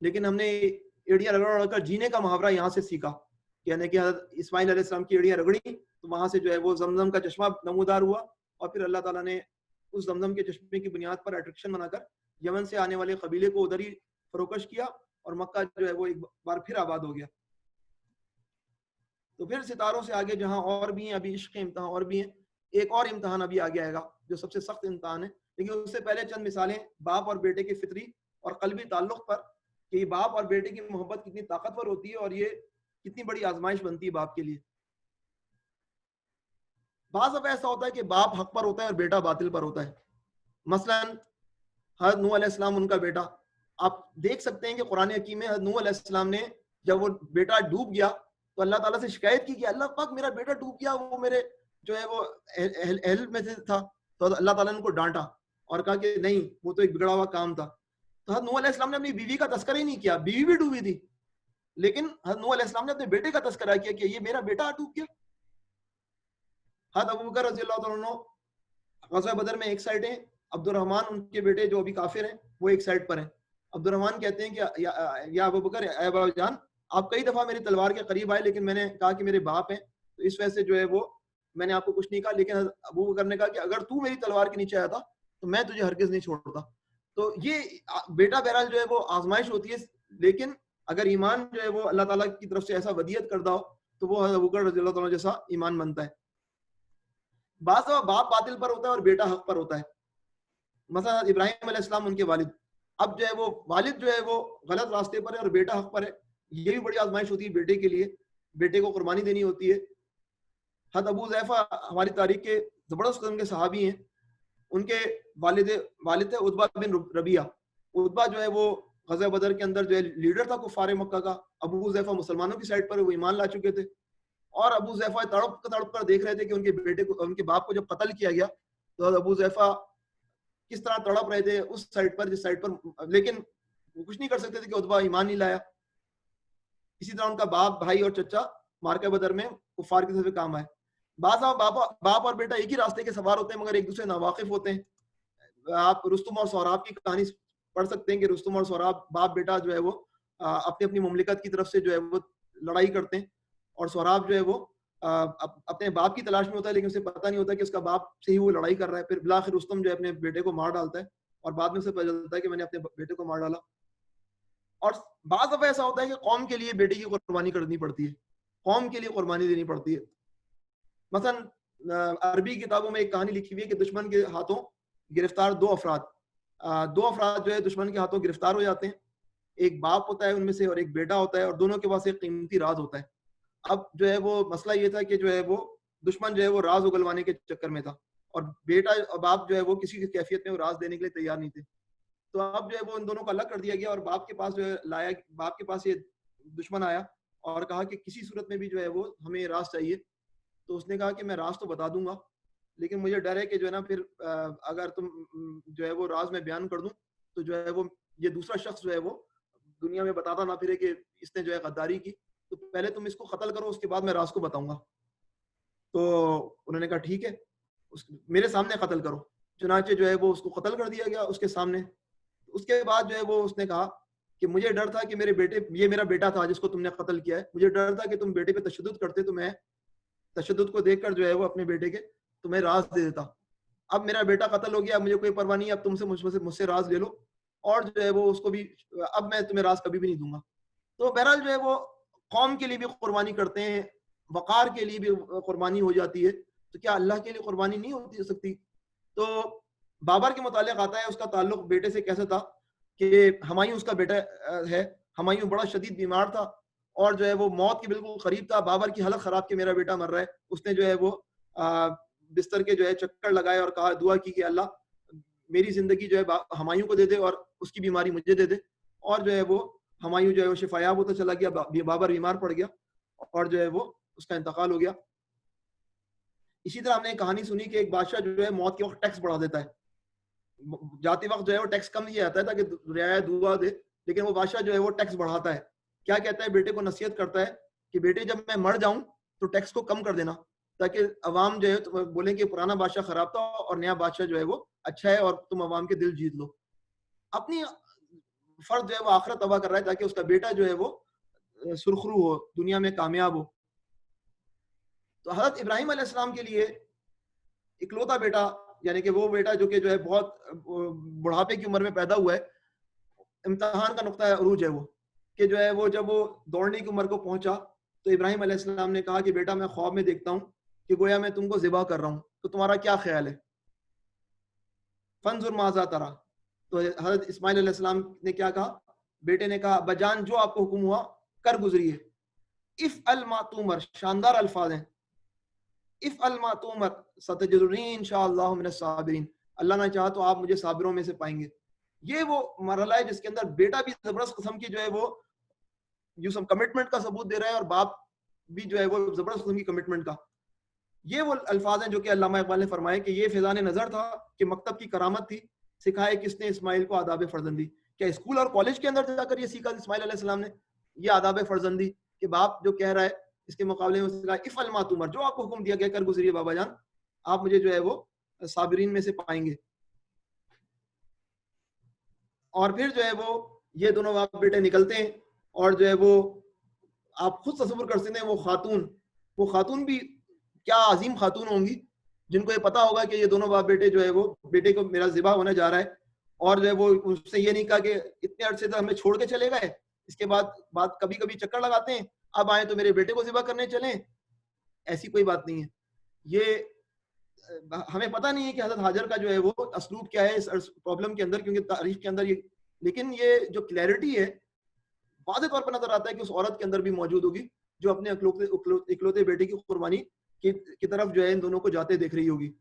لیکن ہم نے ایڑیاں رگڑ رگڑ کر جینے کا محاورہ یہاں سے سیکھا. یعنی کہ حضرت اسماعیل علیہ السلام کی ایڑیاں رگڑی تو وہاں سے جو ہے وہ زمزم کا چشمہ نمودار ہوا, اور پھر اللہ تعالیٰ نے اس زمزم کے چشمے کی بنیاد پر اٹریکشن بنا کر یمن سے آنے والے قبیلے کو ادھر ہی فروکش کیا, اور مکہ جو ہے وہ ایک بار پھر آباد ہو گیا. تو پھر ستاروں سے آگے جہاں اور بھی ہیں, ابھی عشق کے امتحان اور بھی ہیں, ایک اور امتحان ابھی آگے آئے گا جو سب سے سخت امتحان ہے. لیکن اس سے پہلے چند مثالیں باپ اور بیٹے کے فطری اور قلبی تعلق پر, کہ یہ باپ اور بیٹے کی محبت کتنی طاقتور ہوتی ہے اور یہ کتنی بڑی آزمائش بنتی ہے باپ کے لیے. بعض دفعہ ایسا ہوتا ہے کہ باپ حق پر ہوتا ہے اور بیٹا باطل پر ہوتا ہے. مثلا حضرت نوح علیہ السلام ان کا بیٹا, آپ دیکھ سکتے ہیں کہ قرآن حکیم میں حضرت نوح علیہ السلام نے جب وہ بیٹا ڈوب گیا تو اللہ تعالیٰ سے شکایت کی کہ اللہ پاک میرا بیٹا ڈوب گیا, وہ میرے جو ہے وہ اہل میں سے تھا. تو اللہ تعالیٰ نے ان کو ڈانٹا اور کہا کہ نہیں, وہ تو ایک بگڑا ہوا کام تھا. تو حضرت نوح علیہ السلام نے اپنی بیوی کا تذکرہ ہی نہیں کیا, بیوی بھی ڈوبی تھی, لیکن حضرت نوح علیہ السلام نے اپنے بیٹے کا تذکرہ کیا کہ یہ میرا بیٹا ڈوب گیا. حضرت ابوبکر رضی اللہ تعالیٰ عنہ غزوہ بدر میں ایک سائڈ ہیں, عبد الرحمن ان کے بیٹے جو ابھی کافر ہیں وہ ایک سائڈ پر ہیں. عبد الرحمن کہتے ہیں کہ یا ابوبکر, اے ابا جان آپ کئی دفعہ میری تلوار کے قریب آئے, لیکن میں نے کہا کہ میرے باپ ہیں تو اس وجہ سے جو ہے وہ میں نے آپ کو کچھ نہیں کہا. لیکن ابوبکر نے کہا کہ اگر تو میری تلوار کے نیچے آیا تھا تو میں تجھے ہرگز نہیں چھوڑتا. تو یہ بیٹا بہرحال جو ہے وہ آزمائش ہوتی ہے, لیکن اگر ایمان جو ہے وہ اللہ تعالیٰ کی طرف سے ایسا ودیت کردہ ہو تو وہ حضرت ابوبکر رضی اللہ تعالیٰ جیسا ایمان بنتا ہے. بعض دفعہ باپ باطل پر ہوتا ہے اور بیٹا حق پر ہوتا ہے. مثلا ابراہیم علیہ السلام ان کے والد, اب جو ہے وہ والد جو ہے وہ غلط راستے پر ہے اور بیٹا حق پر ہے, یہ بھی بڑی آزمائش ہوتی ہے بیٹے کے لیے, بیٹے کو قربانی دینی ہوتی ہے. حضرت ابو حذیفہ ہماری تاریخ کے زبردست قسم کے صحابی ہیں, ان کے والد تھے عتبہ بن ربیعہ. عتبہ جو ہے وہ غزوہ بدر کے اندر جو ہے لیڈر تھا کفار مکہ کا. ابو حذیفہ مسلمانوں کی سائڈ پر وہ ایمان لا چکے تھے, اور ابو حذیفہ تڑپ کر دیکھ رہے تھے کہ ان کے بیٹے کو, ان کے باپ کو جب قتل کیا گیا تو ابو حذیفہ کس طرح تڑپ رہے تھے اس سائڈ پر جس سائڈ پر, لیکن وہ کچھ نہیں کر سکتے تھے کہ عتبہ ایمان نہیں لایا. اسی طرح ان کا باپ, بھائی اور چچا مارکہ بدر میں کفار کے ساتھ کام آئے. بعض باپ اور بیٹا ایک ہی راستے کے سوار ہوتے ہیں مگر ایک دوسرے ناواقف ہوتے ہیں. آپ رستم اور سوراب کی کہانی پڑھ سکتے ہیں کہ رستم اور سوراب باپ بیٹا جو ہے وہ اپنی اپنی مملکت کی طرف سے جو ہے وہ لڑائی کرتے ہیں, اور سوراب جو ہے وہ اپنے باپ کی تلاش میں ہوتا ہے, لیکن اسے پتہ نہیں ہوتا کہ اس کا باپ سے ہی وہ لڑائی کر رہا ہے. پھر بالآخر رستم جو ہے اپنے بیٹے کو مار ڈالتا ہے, اور بعد میں اسے پتہ چلتا ہے کہ میں نے اپنے بیٹے کو مار ڈالا. اور بعض دفعہ ایسا ہوتا ہے کہ قوم کے لیے بیٹے کی قربانی کرنی پڑتی ہے, قوم کے لیے قربانی دینی پڑتی ہے. مثلا عربی کتابوں میں ایک کہانی لکھی ہوئی ہے کہ دشمن کے ہاتھوں گرفتار دو افراد جو ہے دشمن کے ہاتھوں گرفتار ہو جاتے ہیں. ایک باپ ہوتا ہے ان میں سے اور ایک بیٹا ہوتا ہے, اور دونوں کے پاس ایک قیمتی راز ہوتا ہے. اب جو ہے وہ مسئلہ یہ تھا کہ جو ہے وہ دشمن جو ہے وہ راز اگلوانے کے چکر میں تھا, اور بیٹا اور باپ جو ہے وہ کسی کیفیت میں وہ راز دینے کے لیے تیار نہیں تھے. تو اب جو ہے وہ ان دونوں کو الگ کر دیا گیا, اور باپ کے پاس جو ہے باپ کے پاس یہ دشمن آیا اور کہا کہ کسی صورت میں بھی جو ہے وہ ہمیں راز چاہیے. تو اس نے کہا کہ میں راز تو بتا دوں گا, لیکن مجھے ڈر ہے کہ جو ہے نا پھر اگر تم جو ہے وہ راز میں بیان کر دوں تو جو ہے وہ یہ دوسرا شخص جو ہے وہ دنیا میں بتاتا نہ پھرے کہ اس نے جو ہے غداری کی, تو پہلے تم اس کو قتل کرو, اس کے بعد میں راز کو بتاؤں گا. تو انہوں نے کہا ٹھیک ہے, میرے سامنے قتل کرو, چنانچہ جو ہے وہ اس کو قتل کر دیا گیا اس کے سامنے. اس کے بعد جو ہے وہ اس نے کہا کہ مجھے ڈر تھا کہ میرے بیٹے، یہ میرا بیٹا تھا جس کو تم نے قتل کیا ہے، مجھے ڈر تھا کہ تم بیٹے پہ تشدد کرتے تو میں تشدد کو دیکھ کر جو ہے وہ اپنے بیٹے کے تمہیں راز دے دیتا. اب میرا بیٹا قتل ہو گیا، مجھے کوئی پرواہ نہیں، اب تم سے مجھ سے راز لے لو، اور جو ہے وہ اس کو بھی، اب میں تمہیں راز کبھی بھی نہیں دوں گا. تو بہرحال جو ہے وہ قوم کے لیے بھی قربانی کرتے ہیں، وقار کے لیے بھی قربانی ہو جاتی ہے، تو کیا اللہ کے لیے قربانی نہیں ہو سکتی؟ تو بابر کے متعلق آتا ہے اس کا تعلق بیٹے سے کیسے تھا کہ ہمایوں اس کا بیٹا ہے. ہمایوں بڑا شدید بیمار تھا اور جو ہے وہ موت کے بالکل قریب تھا. بابر کی حالت خراب کہ میرا بیٹا مر رہا ہے. اس نے جو ہے وہ بستر کے جو ہے چکر لگائے اور کہا، دعا کی کہ اللہ میری زندگی جو ہے ہمایوں کو دے دے اور اس کی بیماری مجھے دے دے. اور جو ہے وہ ہمایوں جو ہے وہ شفایاب ہوتا چلا گیا، بابر بیمار پڑ گیا اور جو ہے وہ اس کا انتقال ہو گیا. اسی طرح ہم نے کہانی سنی کہ ایک بادشاہ جو ہے موت کے وقت ٹیکس بڑھا دیتا ہے. جاتے وقت جو ہے وہ ٹیکس کم کیا جاتا ہے تاکہ رعایا دعا دے، لیکن وہ بادشاہ جو ہے وہ ٹیکس بڑھاتا ہے. کیا کہتا ہے؟ بیٹے کو نصیحت کرتا ہے کہ بیٹے جب میں مر جاؤں تو ٹیکس کو کم کر دینا، تاکہ عوام جو ہے بولیں کہ پرانا بادشاہ خراب تھا اور نیا بادشاہ جو ہے وہ اچھا ہے اور تم عوام کے دل جیت لو. اپنی فرض جو ہے وہ آخرت تباہ کر رہا ہے تاکہ اس کا بیٹا جو ہے وہ سرخرو ہو، دنیا میں کامیاب ہو. تو حضرت ابراہیم علیہ السلام کے لیے اکلوتا بیٹا، یعنی کہ وہ بیٹا جو کہ جو ہے بہت بڑھاپے کی عمر میں پیدا ہوا ہے، امتحان کا نقطہ عروج ہے وہ، کہ جو ہے وہ جب وہ دوڑنے کی عمر کو پہنچا تو ابراہیم علیہ السلام نے کہا کہ بیٹا میں خواب میں دیکھتا ہوں کہ گویا میں تم کو ذبح کر رہا ہوں، تو تمہارا کیا خیال ہے؟ فانظر ماذا ترى. تو حضرت اسماعیل علیہ السلام نے کیا کہا؟ بیٹے نے کہا، بجان جو آپ کو حکم ہوا کر گزریے. افعل ما تؤمر، شاندار الفاظ ہیں. افعل ما تؤمر ستجدنی انشاءاللہ من الصابرین، اللہ نے چاہا تو آپ مجھے صابروں میں سے پائیں گے. یہ وہ مرحلہ ہے جس کے اندر بیٹا بھی زبردست قسم کی جو ہے وہ کمٹمنٹ کا ثبوت دے رہا ہے اور باپ بھی جو ہے وہ زبردست قسم کی کمٹمنٹ کا. یہ وہ الفاظ ہیں جو کہ علامہ اقبال نے فرمائے کہ یہ فیضان نظر تھا کہ مکتب کی کرامت تھی، سکھائے کس نے اسماعیل کو آداب فرزندی. کیا اسکول اور کالج کے اندر جا کر یہ سیکھا اسماعیل علیہ السلام نے، یہ آداب فرزندی کہ باپ جو کہہ رہا ہے اس کے مقابلے میں اس نے کہا افعل ما تؤمر، جو آپ کو حکم دیا گیا کر گزریے بابا جان، آپ مجھے جو ہے وہ صابرین میں سے پائیں گے. اور پھر جو ہے وہ یہ دونوں باپ بیٹے نکلتے ہیں اور جو ہے وہ آپ خود تصور کر سکتے ہیں وہ خاتون بھی کیا عظیم خاتون ہوں گی جن کو یہ پتا ہوگا کہ یہ دونوں باپ بیٹے جو ہے وہ بیٹے کو میرا ذبح ہونے جا رہا ہے، اور جو ہے وہ اس سے یہ نہیں کہا کہ اتنے عرصے تک ہمیں چھوڑ کے چلے گئے، اس کے بعد کبھی کبھی چکر لگاتے ہیں، اب آئے تو میرے بیٹے کو ذبح کرنے چلیں. ایسی کوئی بات نہیں ہے. یہ ہمیں پتہ نہیں ہے کہ حضرت ہاجر کا جو ہے وہ اسلوب کیا ہے اس پرابلم کے اندر، کیونکہ تاریخ کے اندر لیکن یہ جو کلیئرٹی ہے واضح طور پر نظر آتا ہے کہ اس عورت کے اندر بھی موجود ہوگی جو اپنے اکلوتے بیٹے کی قربانی کی طرف جو ہے ان دونوں کو جاتے دیکھ رہی ہوگی.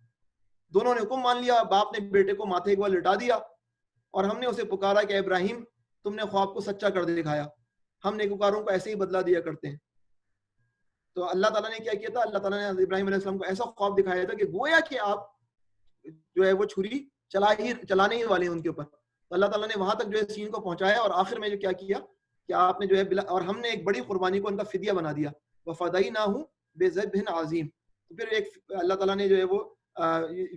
دونوں نے حکم مان لیا، باپ نے بیٹے کو ماتھے ایک بار لٹا دیا اور ہم نے اسے پکارا کہ ابراہیم تم نے خواب کو سچا کر دکھایا، ہم نیکوکاروں کو ایسے ہی بدلہ دیا کرتے ہیں. تو اللہ تعالیٰ نے کیا کیا تھا؟ اللہ تعالیٰ نے ابراہیم علیہ السلام کو ایسا خواب دکھایا تھا کہ گویا کہ آپ جو ہے وہ چھری چلانے ہی والے ہیں ان کے اوپر. تو اللہ تعالیٰ نے وہاں تک جو ہے سین کو پہنچایا اور آخر میں جو کیا کیا کہ آپ نے جو ہے اور ہم نے ایک بڑی قربانی کو ان کا فدیہ بنا دیا، وفدیناہ بذبح عظیم. تو پھر ایک اللہ تعالیٰ نے جو ہے وہ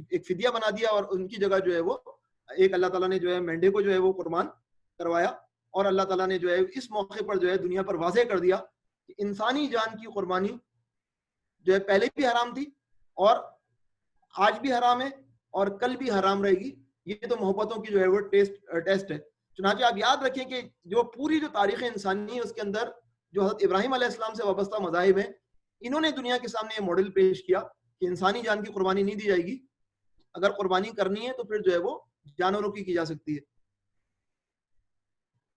ایک فدیہ بنا دیا اور ان کی جگہ جو ہے وہ ایک اللہ تعالیٰ نے جو ہے مینڈے کو جو ہے وہ قربان کروایا. اور اللہ تعالیٰ نے جو ہے اس موقع پر جو ہے دنیا پر واضح کر دیا کہ انسانی جان کی قربانی جو ہے پہلے بھی حرام تھی اور آج بھی حرام ہے اور کل بھی حرام رہے گی. یہ تو محبتوں کی جو ہے وہ ٹیسٹ ہے. چنانچہ آپ یاد رکھیں کہ جو پوری جو تاریخ انسانی ہے اس کے اندر جو حضرت ابراہیم علیہ السلام سے وابستہ مذاہب ہیں، انہوں نے دنیا کے سامنے یہ ماڈل پیش کیا کہ انسانی جان کی قربانی نہیں دی جائے گی، اگر قربانی کرنی ہے تو پھر جو ہے وہ جانوروں کی جا سکتی ہے.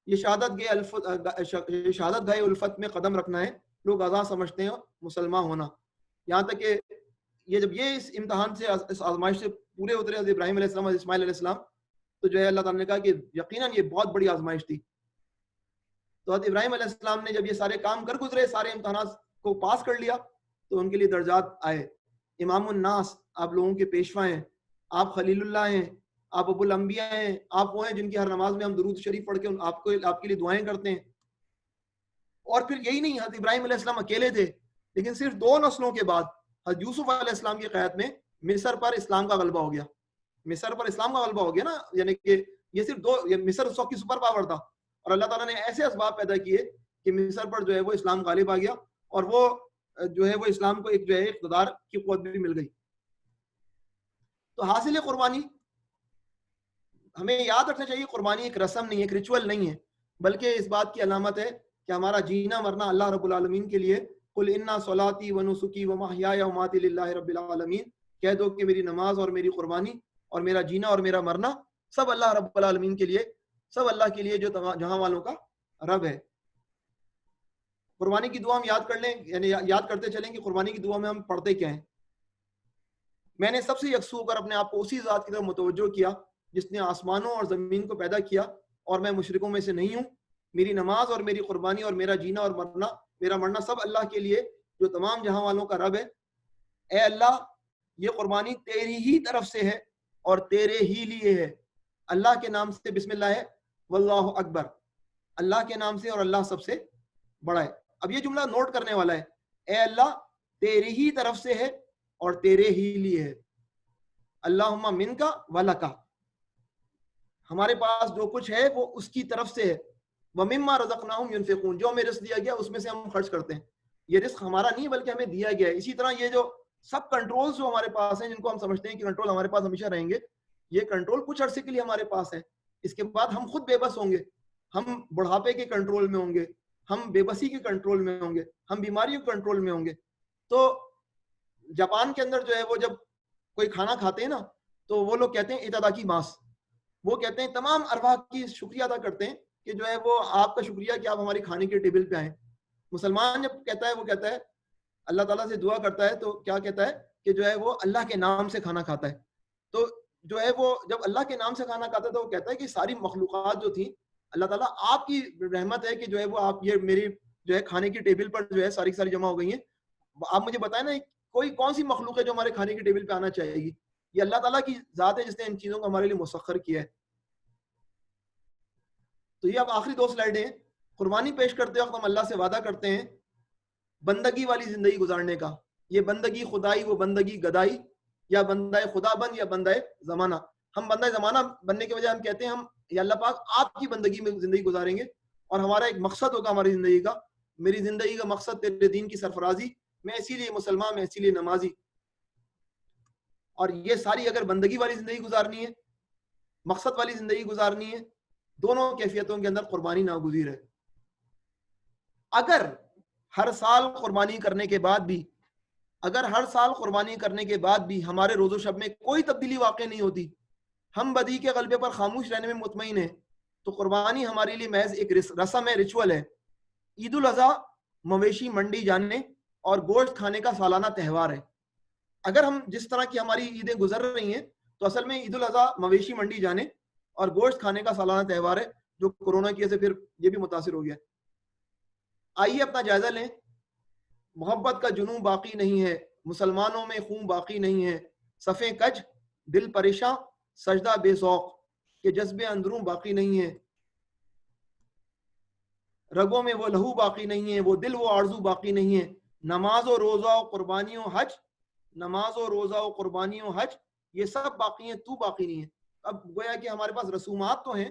یہ شہادت گاہ الفت میں قدم رکھنا ہے، لوگ آزاد سمجھتے ہیں مسلمان ہونا. یہاں تک کہ یہ جب یہ اس امتحان سے اس آزمائش سے پورے اترے حضرت ابراہیم علیہ السلام اور اسماعیل علیہ السلام، تو جو ہے اللہ تعالیٰ نے کہا کہ یقیناً یہ بہت بڑی آزمائش تھی. تو حضرت ابراہیم علیہ السلام نے جب یہ سارے کام کر گزرے، سارے امتحانات کو پاس کر لیا، تو ان کے لیے درجات آئے. امام الناس، آپ لوگوں کے پیشوا ہیں، آپ خلیل اللہ ہیں، آپ ابو الانبیاء ہیں، آپ وہ ہیں جن کی ہر نماز میں ہم درود شریف پڑھ کے آپ کے لیے دعائیں کرتے ہیں. اور پھر یہی نہیں، حضرت ابراہیم علیہ السلام اکیلے تھے، لیکن صرف 2 نسلوں کے بعد حضرت یوسف علیہ السلام کی قیادت میں مصر پر اسلام کا غلبہ ہو گیا. مصر پر اسلام کا غلبہ ہو گیا نا, یعنی کہ یہ صرف مصر اس وقت کی سپر پاور تھا, اور اللہ تعالیٰ نے ایسے اسباب پیدا کیے کہ مصر پر جو ہے وہ اسلام غالب آ گیا, اور وہ جو ہے وہ اسلام کو ایک جو ہے اقتدار کی قوت بھی مل گئی. تو حاصل قربانی ہمیں یاد رکھنا چاہیے, قربانی ایک رسم نہیں ہے, ایک ریچول نہیں ہے, بلکہ اس بات کی علامت ہے کہ ہمارا جینا مرنا اللہ رب العالمین کے لیے. قل انا صلاتی و نسکی و محیای و مماتی للہ رب العالمین, کہہ دو کہ میری نماز اور میری قربانی اور میرا جینا اور میرا مرنا سب اللہ رب العالمین کے لیے, سب اللہ کے لیے جو جہاں والوں کا رب ہے. قربانی کی دعا ہم یاد کر لیں, یعنی یاد کرتے چلیں کہ قربانی کی دعا میں ہم پڑھتے کیا ہیں. میں نے سب سے یکسو ہو کر اپنے آپ کو اسی ذات کی طرف متوجہ کیا جس نے آسمانوں اور زمین کو پیدا کیا, اور میں مشرکوں میں سے نہیں ہوں. میری نماز اور میری قربانی اور میرا جینا اور مرنا, میرا مرنا سب اللہ کے لیے جو تمام جہاں والوں کا رب ہے. اے اللہ, یہ قربانی تیری ہی طرف سے ہے اور تیرے ہی لیے ہے. اللہ کے نام سے بسم اللہ ہے, واللہ اکبر, اللہ کے نام سے اور اللہ سب سے بڑا ہے. اب یہ جملہ نوٹ کرنے والا ہے, اے اللہ تیری ہی طرف سے ہے اور تیرے ہی لیے ہے. اللہم منکا ولکا, ہمارے پاس جو کچھ ہے وہ اس کی طرف سے ہے. وَمِمَّا رَزَقْنَاهُمْ يُنْفِقُونَ, جو ہمیں رزق دیا گیا اس میں سے ہم خرچ کرتے ہیں. یہ رزق ہمارا نہیں بلکہ ہمیں دیا گیا ہے. اسی طرح یہ جو سب کنٹرولز جو ہمارے پاس ہیں, جن کو ہم سمجھتے ہیں کہ کنٹرول ہمارے پاس ہمیشہ رہیں گے, یہ کنٹرول کچھ عرصے کے لیے ہمارے پاس ہے. اس کے بعد ہم خود بے بس ہوں گے, ہم بڑھاپے کے کنٹرول میں ہوں گے, ہم بے بسی کے کنٹرول میں ہوں گے, ہم بیماریوں کے کنٹرول میں ہوں گے. تو جاپان کے اندر جو ہے وہ جب کوئی کھانا کھاتے ہیں نا, تو وہ لوگ کہتے ہیں اتاداکی ماس, وہ کہتے ہیں تمام ارواح کی شکریہ ادا کرتے ہیں کہ جو ہے وہ آپ کا شکریہ کہ آپ ہماری کھانے کے ٹیبل پہ آئیں. مسلمان جب کہتا ہے, وہ کہتا ہے اللہ تعالیٰ سے دعا کرتا ہے تو کیا کہتا ہے کہ جو ہے وہ اللہ کے نام سے کھانا کھاتا ہے. تو جو ہے وہ جب اللہ کے نام سے کھانا کھاتا ہے تو وہ کہتا ہے کہ ساری مخلوقات جو تھیں, اللہ تعالیٰ آپ کی رحمت ہے کہ جو ہے وہ آپ یہ میری جو ہے کھانے کی ٹیبل پر جو ہے ساری ساری جمع ہو گئی ہیں. آپ مجھے بتائیں نا, کوئی کون سی مخلوق ہے جو ہمارے کھانے کی ٹیبل پہ آنا چاہیے گی؟ یہ اللہ تعالیٰ کی ذات ہے جس نے ان چیزوں کو ہمارے لیے مسخر کیا ہے. تو یہ اب آخری 2 سلائیڈیں ہیں. قربانی پیش کرتے وقت ہم اللہ سے وعدہ کرتے ہیں بندگی والی زندگی گزارنے کا. یہ بندگی خدائی, وہ بندگی گدائی, یا بندہ خدا بند یا بندہ زمانہ. ہم بندہ زمانہ بننے کے وجہ ہم کہتے ہیں ہم یا اللہ پاک آپ کی بندگی میں زندگی گزاریں گے, اور ہمارا ایک مقصد ہوگا ہماری زندگی کا, میری زندگی کا مقصد تیرے دین کی سرفرازی, میں اسی لیے مسلمان, میں اسی لیے نمازی. اور یہ ساری اگر بندگی والی زندگی گزارنی ہے, مقصد والی زندگی گزارنی ہے, دونوں کیفیتوں کے اندر قربانی ناگزیر ہے. اگر ہر سال قربانی کرنے کے بعد بھی, اگر ہر سال قربانی کرنے کے بعد بھی ہمارے روز و شب میں کوئی تبدیلی واقع نہیں ہوتی, ہم بدی کے غلبے پر خاموش رہنے میں مطمئن ہیں, تو قربانی ہمارے لیے محض ایک رسم ہے, ریچول ہے. عید الاضحیٰ مویشی منڈی جانے اور گوشت کھانے کا سالانہ تہوار ہے. اگر ہم جس طرح کی ہماری عیدیں گزر رہی ہیں, تو اصل میں عید الاضحیٰ مویشی منڈی جانے اور گوشت کھانے کا سالانہ تہوار ہے, جو کورونا کی وجہ سے پھر یہ بھی متاثر ہو گیا. آئیے اپنا جائزہ لیں. محبت کا جنون باقی نہیں ہے, مسلمانوں میں خون باقی نہیں ہے, صفیں کج دل پریشاں سجدہ بے ذوق, کہ جذبے اندروں باقی نہیں ہے, رگوں میں وہ لہو باقی نہیں ہے, وہ دل وہ آرزو باقی نہیں ہے. نماز و روزہ و قربانی و حج, نماز و روزہ و قربانی و حج, یہ سب باقی ہیں, تو باقی نہیں ہے. اب گویا کہ ہمارے پاس رسومات تو ہیں,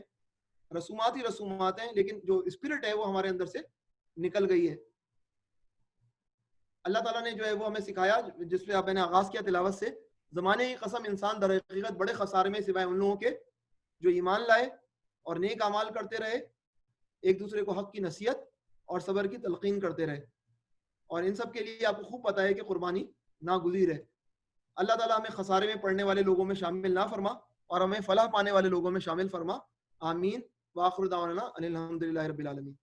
رسومات ہی رسومات ہیں, لیکن جو اسپرٹ ہے وہ ہمارے اندر سے نکل گئی ہے. اللہ تعالیٰ نے جو ہے وہ ہمیں سکھایا, جس پہ آپ نے آغاز کیا تلاوت سے, زمانے کی قسم انسان در حقیقت بڑے خسارے میں سوائے ان لوگوں کے جو ایمان لائے اور نیک اعمال کرتے رہے, ایک دوسرے کو حق کی نصیحت اور صبر کی تلقین کرتے رہے. اور ان سب کے لیے آپ کو خوب پتہ ہے کہ قربانی ناگزیر ہے. اللہ تعالیٰ ہمیں خسارے میں پڑنے والے لوگوں میں شامل نہ فرما, اور ہمیں فلاح پانے والے لوگوں میں شامل فرما. آمین. وآخر دعوانا ان الحمد للہ رب العالمین.